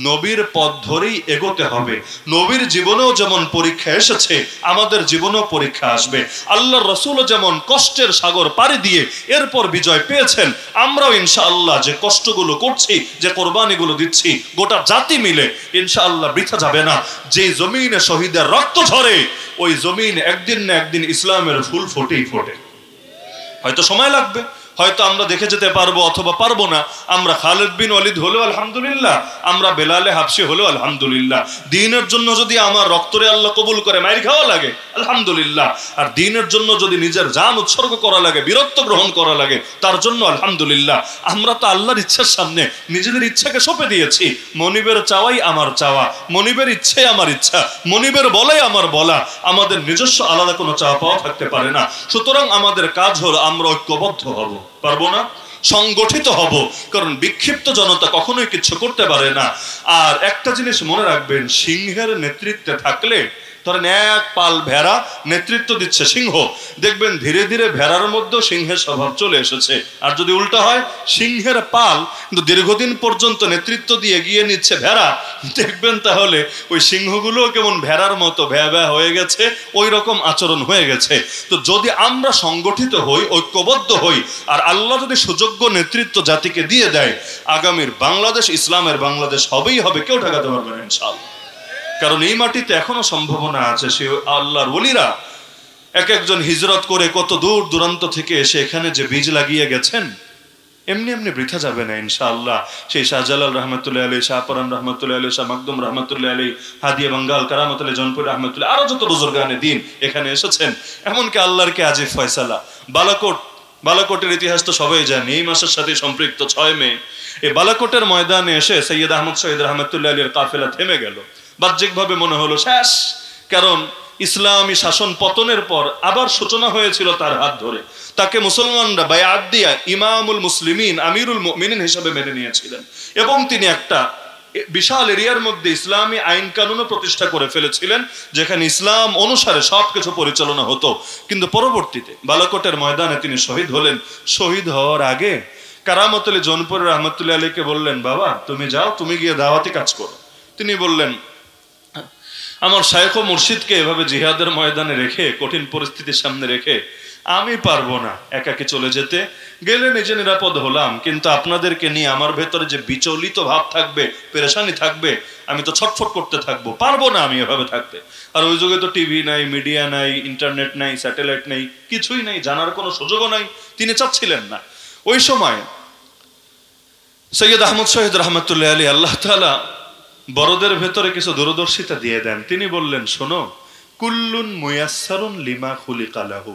নবীর পথ ধরেই এগোতে হবে। নবীর জীবনেও যেমন পরীক্ষা এসেছে, আমাদের জীবনেও পরীক্ষা আসবে। আল্লাহর রাসূলও যেমন কষ্টের সাগর পাড়ি দিয়ে এরপর বিজয় পেয়েছেন, আমরাও ইনশাআল্লাহ যে কষ্টগুলো করছি, যে কোরবানিগুলো দিচ্ছি, গোটা জাতি মিলে ইনশাআল্লাহ বৃথা যাবে না। যে জমিনে শহীদের রক্ত ঝরে, ওই জমিন একদিন না একদিন ইসলামের ফুল ফোটেই ফোটে। হয়তো সময় লাগবে, হয়তো আমরা দেখে যেতে পারবো অথবা পারবো না। আমরা খালিদ বিন ওয়ালিদ হলেও আলহামদুলিল্লাহ, আমরা বেলালে হাবশি হলেও আলহামদুলিল্লাহ। দ্বীনের জন্য যদি আমার রক্তরে আল্লাহ কবুল করে মাইর খাওয়া লাগে আলহামদুলিল্লাহ, আর দ্বীনের জন্য যদি নিজের জান উৎসর্গ করা লাগে, বীরত্ব গ্রহণ করা লাগে, তার জন্য আলহামদুলিল্লাহ। আমরা তো আল্লাহর ইচ্ছার সামনে নিজেদের ইচ্ছাকে সঁপে দিয়েছি। মনিবের চাওয়াই আমার চাওয়া, মনিবের ইচ্ছাই আমার ইচ্ছা, মনিবের বলাই আমার বলা, আমাদের নিজস্ব আলাদা কোনো চাওয়া পাওয়া থাকতে পারে না। সুতরাং আমাদের কাজ হলো আমরা ঐক্যবদ্ধ হব, পারবো না, সংগঠিত হব, কারণ বিক্ষিপ্ত জনতা কখনোই কিছু করতে পারে না। আর একটা জিনিস মনে রাখবেন, সিংহের নেতৃত্বে থাকলে, ধরেন এক পাল ভেড়া নেতৃত্ব দিচ্ছে সিংহ, দেখবেন ধীরে ধীরে ভেড়ার মধ্যেও সিংহের স্বভাব চলে এসেছে। আর যদি উল্টা হয়, সিংহের পাল কিন্তু দীর্ঘদিন পর্যন্ত নেতৃত্ব দিয়ে এগিয়ে নিচ্ছে ভেড়া, দেখবেন তাহলে ওই সিংহগুলো কেমন ভেড়ার মতো ভ্যা ভ্যা হয়ে গেছে, ওই রকম আচরণ হয়ে গেছে। তো যদি আমরা সংগঠিত হই, ঐক্যবদ্ধ হই, আর আল্লাহ যদি সুযোগ্য নেতৃত্ব জাতিকে দিয়ে দেয়, আগামীর বাংলাদেশ ইসলামের বাংলাদেশ হবেই হবে, কেউ ঠেকাতে পারবে না ইনশাআল্লাহ। কারণ এই মাটিতে এখনো সম্ভাবনা আছে। সে আল্লাহর ওলিরা এক একজন হিজরত করে কত দূর দূরান্ত থেকে এসে এখানে যে বীজ লাগিয়ে গেছেন, এমনি এমনি বৃথা যাবে না ইনশাআল্লাহ। সেই শাহজালাল রহমতুল্লাহ আলী, শাহপরান রহমতুল্লাহ আলী, শাহ মাকদুম রহমতুল্লাহ আলী, হাদিয়া বাঙ্গাল, কারামত আলী জনপুর রহমতুল্লাহ, আরো যত বুজুর্গানে দিন এখানে এসেছেন। এমনকি আল্লাহর কে আজিব ফয়সালা, বালাকোটের ইতিহাস তো সবাই জানি, এই মাসের সাথে সম্পৃক্ত 6 মে এই বালাকোটের ময়দানে এসে সৈয়দ আহমদ শহীদ রহমতুল্লাহ আলীর কাফেলা থেমে গেল। বাহ্যিকভাবে মনে হলো শেষ, কারণ ইসলামী শাসন পতনের পর আবার সূচনা হয়েছিল তার হাত ধরে। তাকে মুসলমানরা বায়াত দিয়া ইমামুল মুসলিমিন, আমিরুল মুমিনিন হিসেবে মেনে নিয়েছিলেন, এবং তিনি একটা বিশাল এরিয়ার মধ্যে ইসলামী আইন কানুনও প্রতিষ্ঠা করে ফেলেছিলেন, যেখানে ইসলাম অনুসারে সবকিছু পরিচালনা হতো। কিন্তু পরবর্তীতে বালাকোটের ময়দানে তিনি শহীদ হলেন। শহীদ হওয়ার আগে কারামত আলী জনপুর রহমতুল্লাহ আলীকে বললেন, বাবা তুমি যাও, তুমি গিয়ে দাওয়াতি কাজ করো। তিনি বললেন, আমার শায়খ ও মুর্শিদকে এভাবে জিহাদের ময়দানে রেখে, কঠিন পরিস্থিতির সামনে রেখে আমি পারবো না একাকে চলে যেতে। গেলে নিজে নিরাপদ হলাম, কিন্তু আপনাদেরকে নিয়ে আমার ভেতরে যে বিচলিত ভাব থাকবে, পেরেশানি থাকবে, আমি তো ছটফট করতে থাকবো, পারবো না আমি এভাবে থাকতে। আর ওই যুগে তো টিভি নাই, মিডিয়া নাই, ইন্টারনেট নাই, স্যাটেলাইট নেই, কিছুই নাই, জানার কোনো সুযোগও নাই। তিনি চাচ্ছিলেন না। ওই সময় সৈয়দ আহমদ শহীদ রহমতুল্লাহ আলী আল্লাহ তাআলা বড়দের ভেতরে কিছু দূরদর্শিতা দিয়ে দেন। তিনি বললেন, শোনো, কুল্লুন মুয়াসসারুন লিমা খুলিকা লাহু।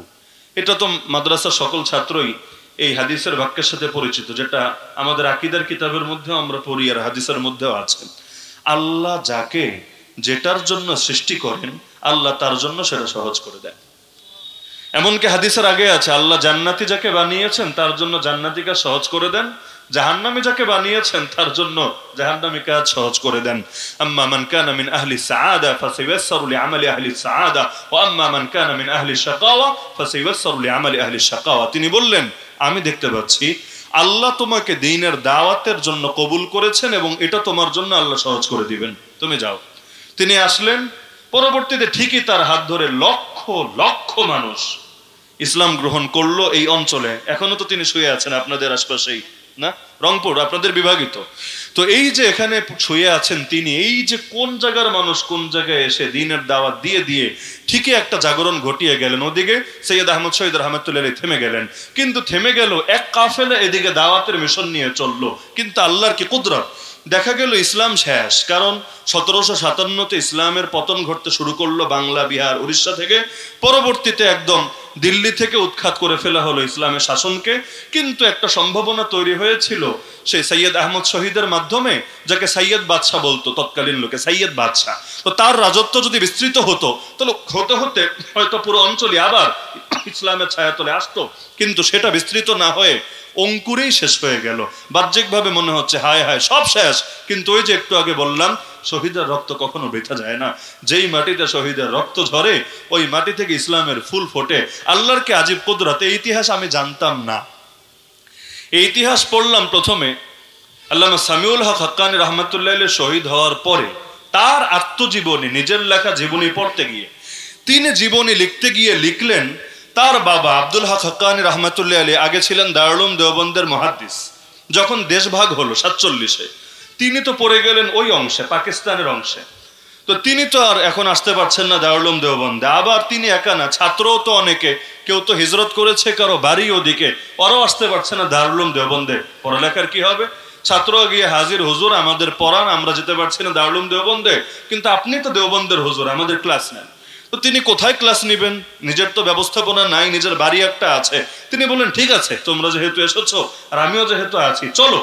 এটা তো মাদ্রাসার সকল ছাত্রই এই হাদিসের বাক্যের সাথে পরিচিত, যেটা আমাদের আকীদার কিতাবের মধ্যেও আমরা পড়ি আর হাদিসের মধ্যেও আছে। আল্লাহ যাকে যেটার জন্য সৃষ্টি করেন আল্লাহ তার জন্য সেটা সহজ করে দেন। এমনকি হাদিসের আগে আছে, আল্লাহ জান্নাতি যাকে বানিয়েছেন তার জন্য জান্নাতি কাজ সহজ করে দেন, জাহান্নামী যাকে বানিয়েছেন তার জন্য জাহান্নামী কাজ সহজ করে দেন। আম্মা মান কানা মিন আহলি সাআদা ফাসাইয়াসসারু লিআমালি আহলি সাআদা ওয়া আম্মা মান কানা মিন আহলি শাকাওয়া ফাসাইয়াসসারু লিআমালি আহলি শাকাওয়া। তিনি বললেন, আমি দেখতে পাচ্ছি আল্লাহ তোমাকে দ্বীনের দাওয়াতের জন্য কবুল করেছেন এবং এটা তোমার জন্য আল্লাহ সহজ করে দিবেন, তুমি যাও। তিনি আসলেন, পরবর্তীতে ঠিকই তার হাত ধরে লক্ষ লক্ষ মানুষ ইসলাম গ্রহণ করলো এই অঞ্চলে। এখনো তো তিনি শুয়ে আছেন আপনাদের আশপাশেই না, রংপুর আপনাদের বিভাগিত। তো এই যে এখানে শুয়ে আছেন তিনি, এই যে কোন জায়গার মানুষ কোন জায়গায় এসে দ্বীনের দাওয়াত দিয়ে দিয়ে ঠিকই একটা জাগরণ ঘটিয়ে গেলেন। ওদিকে সৈয়দ আহমদ শহীদ রহমতুল্লাহ আলী থেমে গেলেন, কিন্তু থেমে গেল এক কাফেলা এদিকে দাওয়াতের মিশন নিয়ে চললো। কিন্তু আল্লাহর কি কুদরত, দেখা গেল ইসলাম শেষ। কারণ 1757-তে ইসলামের পতন ঘটতে শুরু করলো বাংলা, বিহার, উড়িষ্যা থেকে। পরবর্তীতে একদম দিল্লি থেকে উৎখাত করে ফেলা হলো ইসলামের শাসনকে। কিন্তু একটা সম্ভাবনা তৈরি হয়েছিল সেই সৈয়দ আহমদ শহীদের মাধ্যমে, যাকে সৈয়দ বাদশাহ বলতো তৎকালীন লোকে, সৈয়দ বাদশাহ। তো তার রাজত্ব যদি বিস্তৃত হতো তাহলে হতে হতে হয়তো পুরো অঞ্চলই আবার ইসলামের ছায়াতলে আসতো। কিন্তু সেটা বিস্তৃত না হয়ে অঙ্কুরেই শেষ হয়ে গেল। বাহ্যিকভাবে মনে হচ্ছে হায় হায় সব শেষ, কিন্তু ওই যে একটু আগে বললাম, শহীদের রক্ত কখনো বৃথা যায় না। যেই মাটিতে শহীদের রক্ত ঝরে ওই মাটি থেকে ইসলামের ফুল ফোটে। আল্লাহর কি আজীব কুদরত। এই ইতিহাস আমি জানতাম না, এই ইতিহাস পড়লাম প্রথমে আল্লামা সামিউল হক হাক্কানী রহমতুল্লাহ আলাইহি শহীদ হওয়ার পরে। তার আত্মজীবনী, নিজের লেখা জীবনী পড়তে গিয়ে, তিনি জীবনী লিখতে গিয়ে লিখলেন, তার বাবা আব্দুল হক হাক্কানী রহমতুল্লাহ আলাইহি আগে ছিলেন দারুল উলুম দেওবন্দের মুহাদ্দিস। যখন দেশভাগ হলো 47-এ, তিনি তো পড়ে গেলেন ওই অংশে, পাকিস্তানের অংশে। তো তিনি তো আর এখন আসতে পারছেন না দারুল উলুম দেওবন্দে। আবার তিনি একা না, ছাত্রও তো অনেকে, কেউ তো হিজরত করেছে, কারো বাড়ি ওদিকে, ওরাও আসতে পারছে না দারুল উলুম দেওবন্দে। পড়ালেখার কি হবে? ছাত্র গিয়ে হাজির, হুজুর আমাদের পড়ান, আমরা যেতে পারছি না দারুল উলুম দেওবন্দে, কিন্তু আপনি তো দেওবন্দের হুজুর, আমাদের ক্লাস নেন। তো তিনি কোথায় ক্লাস নেবেন? নিজের তো ব্যবস্থাপনা নাই, নিজের বাড়ি একটা আছে। তিনি বললেন, ঠিক আছে, তোমরা যেহেতু এসেছো আর আমিও যেহেতু আছি, চলো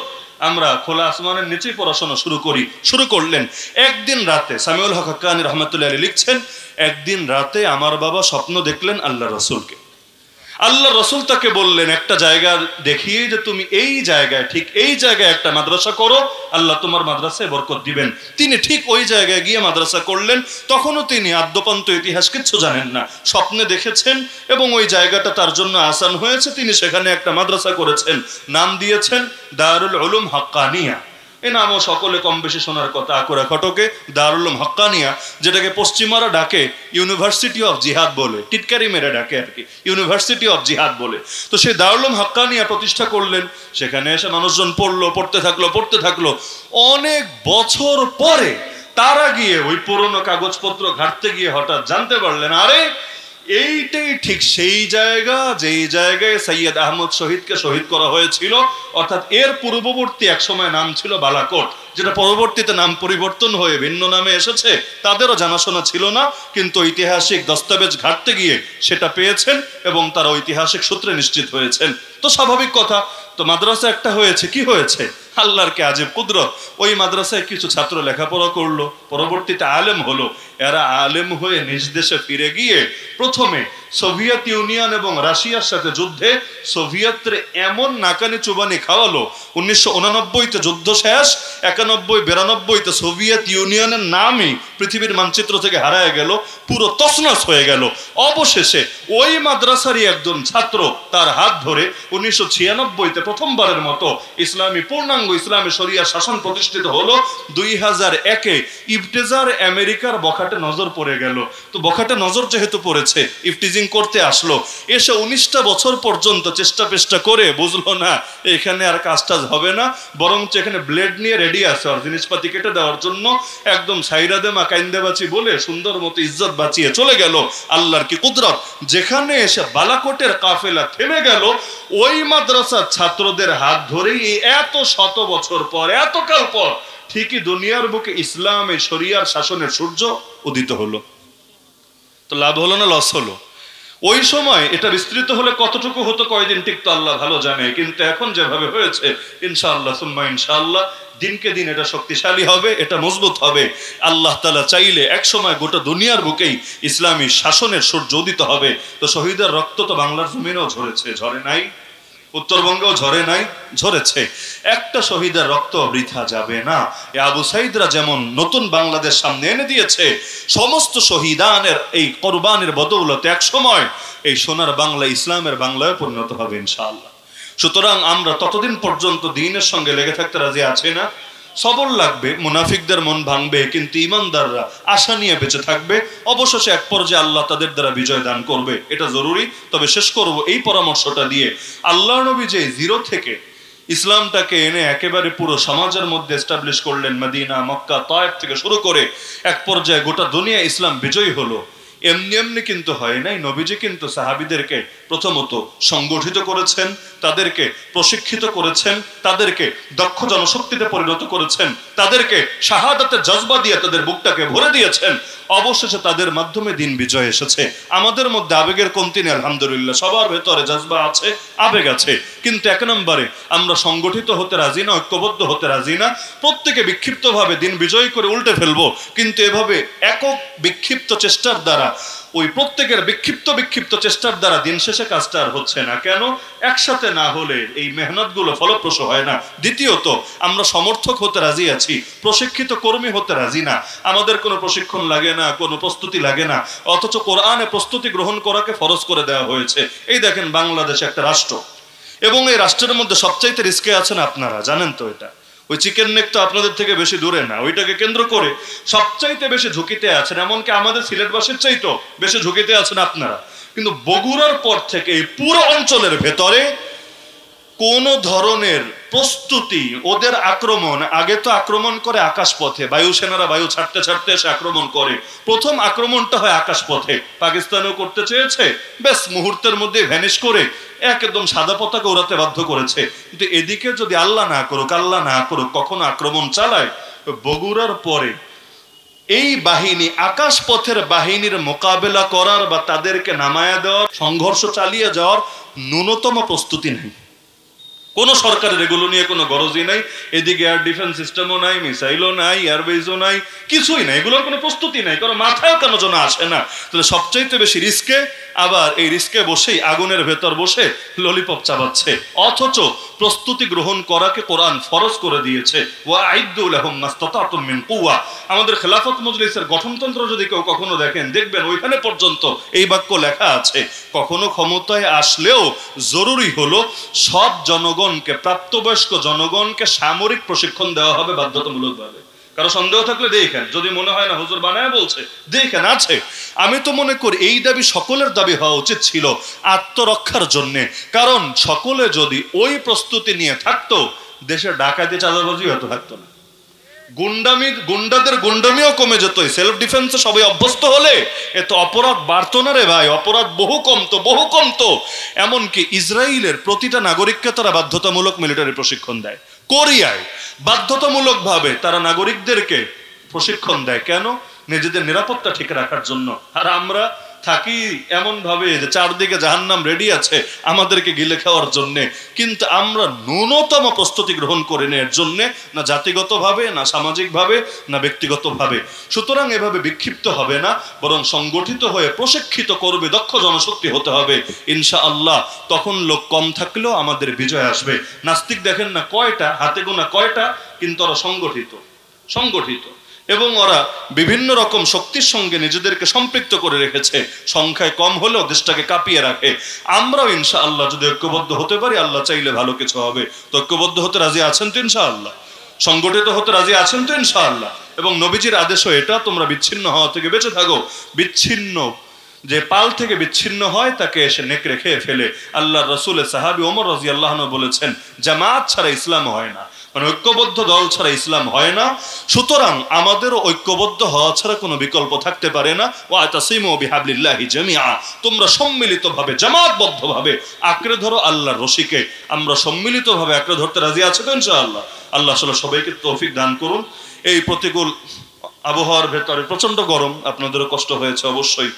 আমরা খোলা আসমানের নিচেই পড়াশোনা শুরু করি। শুরু করলেন। একদিন রাতে, সামিউল হক হাক্কানী রহমতুল্লাহ আলাইহি লিখছেন, একদিন রাতে আমার বাবা স্বপ্ন দেখলেন আল্লাহ রসুলকে। আল্লাহ রসুল তাকে বললেন একটা জায়গা দেখিয়ে যে তুমি এই জায়গায়, ঠিক এই জায়গায় একটা মাদ্রাসা করো, আল্লাহ তোমার মাদ্রাসায় বরকত দিবেন। তিনি ঠিক ওই জায়গায় গিয়ে মাদ্রাসা করলেন। তখনও তিনি আদ্যপান্ত ইতিহাস কিচ্ছু জানেন না, স্বপ্নে দেখেছেন এবং ওই জায়গাটা তার জন্য আসান হয়েছে। তিনি সেখানে একটা মাদ্রাসা করেছেন, নাম দিয়েছেন দারুল উলুম হাক্কানিয়া। এ নামও সকলে কম বেশি শোনার কথা, আকুরা খটকে দারুল উলুম হাক্কানিয়া, যেটাকে পশ্চিমারা ডাকে ইউনিভার্সিটি অফ জিহাদ বলে, টিটকারি মেরে ডাকে আর কি, ইউনিভার্সিটি অফ জিহাদ বলে। তো সেই দারুল উলুম হাক্কানিয়া প্রতিষ্ঠা করলেন। সেখানে এসে মানুষজন পড়লো, পড়তে থাকলো। অনেক বছর পরে তারা গিয়ে ওই পুরনো কাগজপত্র ঘাটতে গিয়ে হঠাৎ জানতে পারলেন, আরে এইটাই ঠিক সেই জায়গা যেই জায়গায় সৈয়দ আহমদ শহীদকে শহীদ করা হয়েছিল। অর্থাৎ এর পূর্ববর্তী এক সময় নাম ছিল বালাকোট, যেটা পরবর্তীতে নাম পরিবর্তন হয়ে ভিন্ন নামে এসেছে। তাদেরও জানাশোনা ছিল না, কিন্তু ঐতিহাসিক দস্তাবেজ ঘাটতে গিয়ে সেটা পেয়েছেন এবং তারা ঐতিহাসিক সূত্রে নিশ্চিত হয়েছেন। তো স্বাভাবিক কথা, তো মাদ্রাসা একটা হয়েছে, কি হয়েছে? আল্লাহর কে আজীব কুদরত। ওই মাদ্রাসায় কিছু ছাত্র লেখাপড়া করলো, পরবর্তীতে আলেম হলো। এরা আলেম হয়ে নিজ দেশে ফিরে গিয়ে প্রথমে সোভিয়েত ইউনিয়ন এবং রাশিয়ার সাথে যুদ্ধে সোভিয়েতরে এমন নাকানি চুবানি খাওয়ালো, 1989-তে যুদ্ধ শেষ, 91-92-তে সোভিয়েত ইউনিয়নের নামই পৃথিবীর মানচিত্র থেকে হারায় গেল, পুরো তছনছ হয়ে গেল। অবশেষে ওই মাদ্রাসারই একজন ছাত্র তার হাত ধরে 1996-তে প্রথমবারের মতো ইসলামী পূর্ণাঙ্গ ইসলামী শরিয়া শাসন প্রতিষ্ঠিত হলো। 2001-এ ইফতেজার আমেরিকার বখাটে নজর পড়ে গেল। তো বখাটে নজর যেহেতু পড়েছে, ইফতিজিং করতে আসলো, এসে 19টা বছর পর্যন্ত চেষ্টা করে বুঝলো না এখানে আর কাজটা হবে না, বরঞ্চ এখানে ব্লেড নিয়ে রেডি আছে আর জিনিসপাতি কেটে দেওয়ার জন্য। একদম সাইরা দে মা কাইন্দে বাঁচি বলে সুন্দর মতো ইজ্জত বাঁচিয়ে চলে গেল। আল্লাহর কি কুদরত! যেখানে এসে বালাকোটের কাফেলা থেমে গেল, ওই মাদ্রাসার ছাত্রদের হাত ধরেই এত শত বছর পর, এত কাল পর ঠিকই দুনিয়ার বুকে ইসলামে শরিয়ার শাসনের সূর্য উদিত হলো। তো লাভ হলো না লস হলো? ওই সময় এটা বিস্তৃত হলে কতটুকু হতো, কয়দিন টিকতো আল্লাহ ভালো জানে। কিন্তু এখন যেভাবে হয়েছে, ইনশাআল্লাহ সুম্মা ইনশাআল্লাহ দিনকে দিন এটা শক্তিশালী হবে, এটা মজবুত হবে। আল্লাহ তাআলা চাইলে এক সময় গোটা দুনিয়ার বুকেই ইসলামী শাসনের সূর্য উদিত হবে। তো শহীদের রক্ত তো বাংলার জমিনেও ঝরেছে, ঝরে নাই? উত্তরবঙ্গেও ঝরে নাই? ঝরেছে। একটা শহীদের রক্ত বৃথা যাবে না। আবু সাইদরা যেমন নতুন বাংলাদেশ সামনে এনে দিয়েছে, সমস্ত শহীদানের এই কোরবানির বদৌলতে এক সময় এই সোনার বাংলা ইসলামের বাংলায় পরিণত হবে ইনশাআল্লাহ। সুতরাং আমরা ততদিন পর্যন্ত দ্বীনের সঙ্গে লেগে থাকতে রাজি আছি না? সবর লাগবে, মুনাফিকদের মন ভাঙবে, কিন্তু ইমানদাররা আশা নিয়ে বেঁচে থাকবে। অবশেষে এক পর্যায়ে আল্লাহ তাদের দ্বারা বিজয় দান করবে, এটা জরুরি। তবে শেষ করব এই পরামর্শটা দিয়ে, আল্লাহ নবী যে জিরো থেকে ইসলামটাকে এনে একেবারে পুরো সমাজের মধ্যে এস্টাবলিশ করলেন, মদিনা, মক্কা, তায়েফ থেকে শুরু করে এক পর্যায়ে গোটা দুনিয়া ইসলাম বিজয়ী হলো, এমনি এমনি কিন্তু হয় নাই। নবীজি কিন্তু সাহাবীদেরকে প্রথমত সংগঠিত করেছেন, তাদেরকে প্রশিক্ষিত করেছেন, তাদেরকে দক্ষ জনশক্তিতে পরিণত করেছেন, তাদেরকে শাহাদাতের জজবা দিয়ে তাদের বুকটাকে ভরে দিয়েছেন। অবশেষে তাদের মাধ্যমে দিন বিজয় এসেছে। আমাদের মধ্যে আবেগের কমতি নেই আলহামদুলিল্লাহ, সবার ভেতরে জজবা আছে, আবেগ আছে, কিন্তু এক নম্বরে আমরা সংগঠিত হতে রাজি না, ঐক্যবদ্ধ হতে রাজি না। প্রত্যেকে বিক্ষিপ্তভাবে দিন বিজয় করে উল্টে ফেলবো, কিন্তু এভাবে একক বিক্ষিপ্ত চেষ্টার দ্বারা, ওই প্রত্যেকের বিক্ষিপ্ত চেষ্টার দ্বারা দিন শেষে কাজটা আর হচ্ছে না। কেন? একসাথে না হলে এই মেহনতগুলো ফলপ্রসূ হয় না। দ্বিতীয়ত, আমরা সমর্থক হতে রাজি আছি, প্রশিক্ষিত কর্মী হতে রাজি না। আমাদের কোনো প্রশিক্ষণ লাগে না, কোনো প্রস্তুতি লাগে না, অথচ কোরআনে প্রস্তুতি গ্রহণ করাকে ফরজ করে দেওয়া হয়েছে। এই দেখেন বাংলাদেশ একটা রাষ্ট্র, এবং এই রাষ্ট্রের মধ্যে সবচাইতে রিস্কে আছেন আপনারা, জানেন তো এটা? ওই চিকেন নেক তো আপনাদের থেকে বেশি দূরে না, ওইটাকে কেন্দ্র করে সবচাইতে বেশি ঝুঁকিতে আছেন। এমনকি আমাদের সিলেটবাসীর চাইতো বেশি ঝুঁকিতে আছেন আপনারা। কিন্তু বগুড়ার পর থেকে এই পুরো অঞ্চলের ভেতরে কোন ধরনের প্রস্তুতি, ওদের আক্রমণ, আগে তো আক্রমণ করে আকাশপথে, বায়ুসেনারা বায়ু ছাড়তে ছাড়তে এসে আক্রমণ করে। প্রথম আক্রমণটা হয় আকাশপথে, পাকিস্তানও করতে চেয়েছে, বেশ মুহূর্তের মধ্যে ভ্যানিশ করে একদম সাদা পতাকা উড়াতে বাধ্য করেছে। কিন্তু এদিকে যদি আল্লাহ না করুক কখনো আক্রমণ চালায়, বগুড়ার পরে এই বাহিনী, আকাশ পথের বাহিনীর মোকাবেলা করার বা তাদেরকে নামায়া দেওয়ার, সংঘর্ষ চালিয়ে যাওয়ার ন্যূনতম প্রস্তুতি নেই। কোন সরকারের এগুলো নিয়ে কোনো গরজই নাই। এদিকে এয়ার ডিফেন্স সিস্টেমও নাই, মিসাইলও নাই, এয়ারবেজও নাই, কিছুই নাই, এগুলোর কোনো প্রস্তুতি নাই, কারণ মাথায় কেন যেন আসে না। তাহলে সবচাইতে বেশি রিস্কে, আবার এই রিস্কে বসেই আগুনের ভেতর বসে ললিপপ চাবাচ্ছে। অথচ প্রস্তুতি গ্রহণ করাকে কোরআন ফরজ করে দিয়েছে, ওয়াইদ্দু লাহুম মাসতাতাতুম মিন কুওয়া। আমাদের খেলাফত মজলিসের গঠনতন্ত্র যদি কেউ কখনো দেখেন, দেখবেন ওইখানে পর্যন্ত এই বাক্য লেখা আছে। কখনো ক্ষমতায় আসলেও জরুরি হলো সব জনগণকে, প্রাপ্তবয়স্ক জনগণকে সামরিক প্রশিক্ষণ দেওয়া হবে বাধ্যতামূলকভাবে। কারো সন্দেহ থাকলে দেখেন, যদি মনে হয় না হুজুর বানায় বলছে, দেখেন আছে। আমি তো মনে করি এই দাবি সকলের দাবি হওয়া উচিত ছিল আত্মরক্ষার জন্যে। কারণ সকলে যদি ওই প্রস্তুতি নিয়ে থাকতো, দেশের ডাকাতি চাঁদাবাজি হয়তো থাকতো না, গুন্ডাদের গুন্ডামিও কমে যেত। সেলফ ডিফেন্সে সবাই অভ্যস্ত হলে এত অপরাধ বাড়তো না রে ভাই, অপরাধ বহু কমতো। এমনকি ইসরায়েলের প্রতিটা নাগরিককে তারা বাধ্যতামূলক মিলিটারি প্রশিক্ষণ দেয়। কোরিয়ায় বাধ্যতামূলকভাবে তারা নাগরিকদেরকে প্রশিক্ষণ দেয়। কেন? নিজেদের নিরাপত্তা ঠিক রাখার জন্য। আর আমরা থাকি এমন ভাবে যে চারদিকে জাহান্নাম রেডি আছে আমাদেরকে গিলে খাওয়ার জন্য, কিন্তু আমরা ন্যূনতম প্রস্তুতি গ্রহণ করি না এর জন্য, না জাতিগতভাবে, না সামাজিকভাবে, না ব্যক্তিগতভাবে। সুতরাং এভাবে বিক্ষিপ্ত হবে না, বরং সংগঠিত হয়ে প্রশিক্ষিত করবে, দক্ষ জনশক্তি হতে হবে ইনশাআল্লাহ। তখন লোক কম থাকলেও আমাদের বিজয় আসবে। নাস্তিক দেখেন না কয়টা, হাতে গোনা কয়টা, কিন্তু ওরা সংগঠিত এবং ওরা বিভিন্ন রকম শক্তির সঙ্গে নিজেদেরকে সম্পৃক্ত করে রেখেছে। সংখ্যায় কম হলেও দেশটাকে কাঁপিয়ে রাখে। আমরাও ইনশাআল্লাহ যদি ঐক্যবদ্ধ হতে পারি, আল্লাহ চাইলে ভালো কিছু হবে। তো ঐক্যবদ্ধ হতে রাজি আছেন তো ইনশাআল্লাহ? সংগঠিত হতে রাজি আছেন তো ইনশাআল্লাহ? এবং নবীজির আদেশও এটা, তোমরা বিচ্ছিন্ন হওয়া থেকে বেঁচে থাকো। বিচ্ছিন্ন যে পাল থেকে বিচ্ছিন্ন হয় তাকে এসে নেকড়ে খেয়ে ফেলে। আল্লাহর রাসূলের সাহাবী ওমর রাদিয়াল্লাহু আনহু বলেছেন, জামাত ছাড়া ইসলাম হয় না, মানে ঐক্যবদ্ধ দল ছাড়া ইসলাম হয় না। সুতরাং আমাদের ঐক্যবদ্ধ হওয়া ছাড়া কোনো বিকল্প থাকতে পারে না। ওয়াতাসিমু বিহাবলিল্লাহি জামিআ, তোমরা সম্মিলিতভাবে জামাতবদ্ধভাবে আঁকড়ে ধরো আল্লাহর রশিকে। আমরা সম্মিলিতভাবে আঁকড়ে ধরতে রাজি আছি তো ইনশাআল্লাহ? আল্লাহ আসলে সবাইকে তৌফিক দান করুন। এই প্রতিকূল আবহাওয়ার ভেতরে প্রচন্ড গরম, আপনাদেরও কষ্ট হয়েছে অবশ্যই।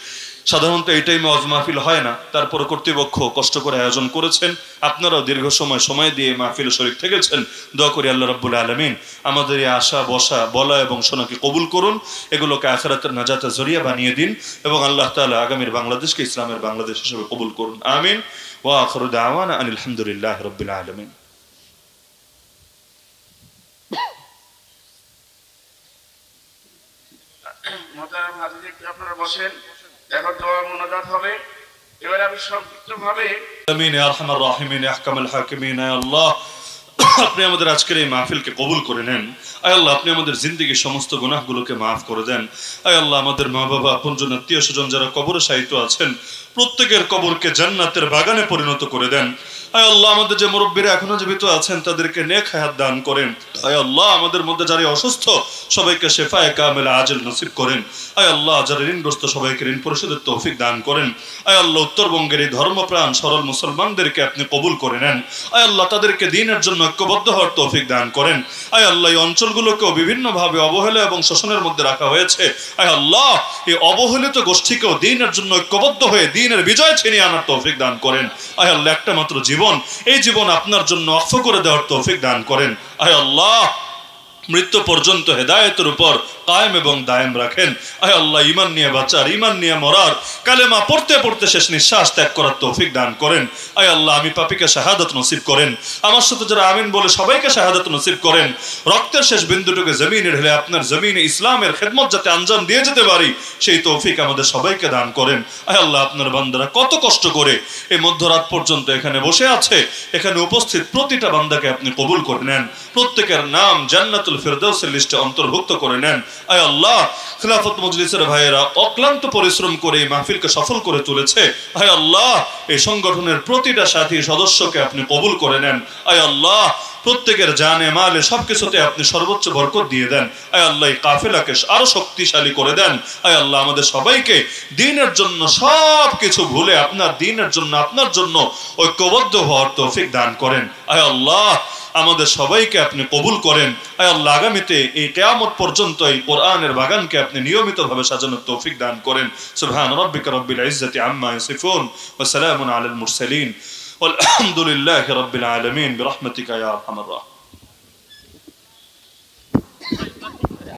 সাধারণত এই টাইমে ওয়াজ মাহফিল হয় না, তারপরে কর্তৃপক্ষ কষ্ট করে আয়োজন করেছেন। আপনারাও দীর্ঘ সময় দিয়ে মাহফিলে শরীক থেকেছেন। দোয়া করি আল্লাহ রাব্বুল আলামিন আমাদের এই আশা বসা বলা এবং শোনাকে কবুল করুন, এগুলোকে আখিরাতের নাজাতের জরিয়া বানিয়ে দিন, এবং আল্লাহ তাআলা আগামীর বাংলাদেশকে ইসলামের বাংলাদেশ হিসেবে কবুল করুন। আমিন। ওয়া আখিরু দাওয়ানা আনিল হামদুলিল্লাহি রাব্বিল আলামিন। মোহতারাম হাজির, আপনারা বসেন, এখন দোয়া মুনাজাত হবে। এবারে আমি সংক্ষিপ্তভাবে আমিন ইয়া আরহামার রাহিমিন ইয়া আহকামুল হাকিমিন। ইয়া আল্লাহ, আপনি আমাদের আজকের এই মাহফিলকে কবুল করে নেন। আয় আল্লাহ, আপনি আমাদের জিন্দেগির সমস্ত গুনাহগুলোকে মাফ করে দেন। আয় আল্লাহ, আমাদের মা বাবা, আপনজন, আত্মীয় স্বজন যারা কবরে শায়িত আছেন, প্রত্যেকের কবরকে জান্নাতের বাগানে পরিণত করে দেন। আয় আল্লাহ, আমাদের যে মুরব্বীরা এখনো জীবিত আছেন তাদেরকে নেক হায়াত দান করেন। আয় আল্লাহ, আমাদের মধ্যে যারা অসুস্থ সবাইকে শেফায়ে কামিলা আজল নসিব করেন। আয় আল্লাহ, যারা ঋণগ্রস্ত সবাইকে ঋণ পরিশোধের তৌফিক দান করেন। আয় আল্লাহ, উত্তরবঙ্গের এই ধর্মপ্রাণ সরল মুসলমানদেরকে আপনি কবুল করে নেন। আয় আল্লাহ, তাদেরকে দ্বীনের জন্য ঐক্যবদ্ধ হওয়ার তৌফিক দান করেন। আয় আল্লাহ, এই অঞ্চলগুলোকেও বিভিন্নভাবে অবহেলা এবং শোষণের মধ্যে রাখা হয়েছে। আয় আল্লাহ, এই অবহেলিত গোষ্ঠীকেও দ্বীনের জন্য ঐক্যবদ্ধ হয়ে দ্বীনের বিজয় ছিনিয়ে আনার তৌফিক দান করেন। আয় আল্লাহ, একটা মাত্র জীবন, এই জীবন আপনার জন্য ওয়াকফ করে দেওয়ার তৌফিক দান করেন। আয় আল্লাহ, মৃত্যু পর্যন্ত হেদায়েতের উপর কায়েম এবং দায়েম রাখেন। আয় আল্লাহ, ঈমান নিয়ে বাঁচার, ঈমান নিয়ে মরার, কালেমা পড়তে পড়তে শেষ নিঃশ্বাস ত্যাগ করার তৌফিক দান করেন। আয় আল্লাহ, আমি পাপীকে শাহাদাত নসিব করেন। আমার সাথে যারা আমিন বলে সবাইকে শাহাদাত নসিব করেন। রক্তের শেষ বিন্দুটুকে জমিনে ঢেলে আপনার জমিনে ইসলামের খেদমত যাতে আঞ্জাম দিয়ে যেতে পারি সেই তৌফিক আমাদের সবাইকে দান করেন। আয় আল্লাহ, আপনার বান্দারা কত কষ্ট করে এই মধ্যরাত পর্যন্ত এখানে বসে আছে, এখানে উপস্থিত প্রতিটা বান্দাকে আপনি কবুল করে নেন। প্রত্যেকের নাম জান্নাতুল ফেরদাউসের লিস্টে অন্তর্ভুক্ত করে নেন। আয় আল্লাহ, খিলাফত মজলিসের ভাইয়েরা অক্লান্ত পরিশ্রম করে এই মাহফিলকে সফল করে তুলেছে। আয় আল্লাহ, এই সংগঠনের প্রতিটা সাথী সদস্যকে আপনি কবুল করে নেন। আয় আল্লাহ, প্রত্যেকের জানে মালে সবকিছুতে আপনি সর্বোচ্চ বরকত দিয়ে দেন। আয় আল্লাহ, এই কাফেলাকে আরো শক্তিশালী করে দেন। আয় আল্লাহ, আমাদের সবাইকে দ্বীনের জন্য সব কিছু ভুলে আপনার দ্বীনের জন্য, আপনার জন্য ঐক্যবদ্ধ হওয়ার তৌফিক দান করেন। আয় আল্লাহ, আমাদের সবাইকে আপনি কবুল করেন। আয় আল্লাহ, আগামীতে এই কিয়ামত পর্যন্ত এই কোরআনের বাগানকে আপনি নিয়মিতভাবে সাজানোর তৌফিক দান করেন। সুবহান রাব্বিকা রাব্বিল ইজ্জাতি আম্মা ইয়াসিফুন ওয়া সালামুন আলাল মুরসালিন ওয়ালহামদুলিল্লাহি রাব্বিল আলামিন বিরহমাতিকা ইয়া আরহামার রাহিমিন।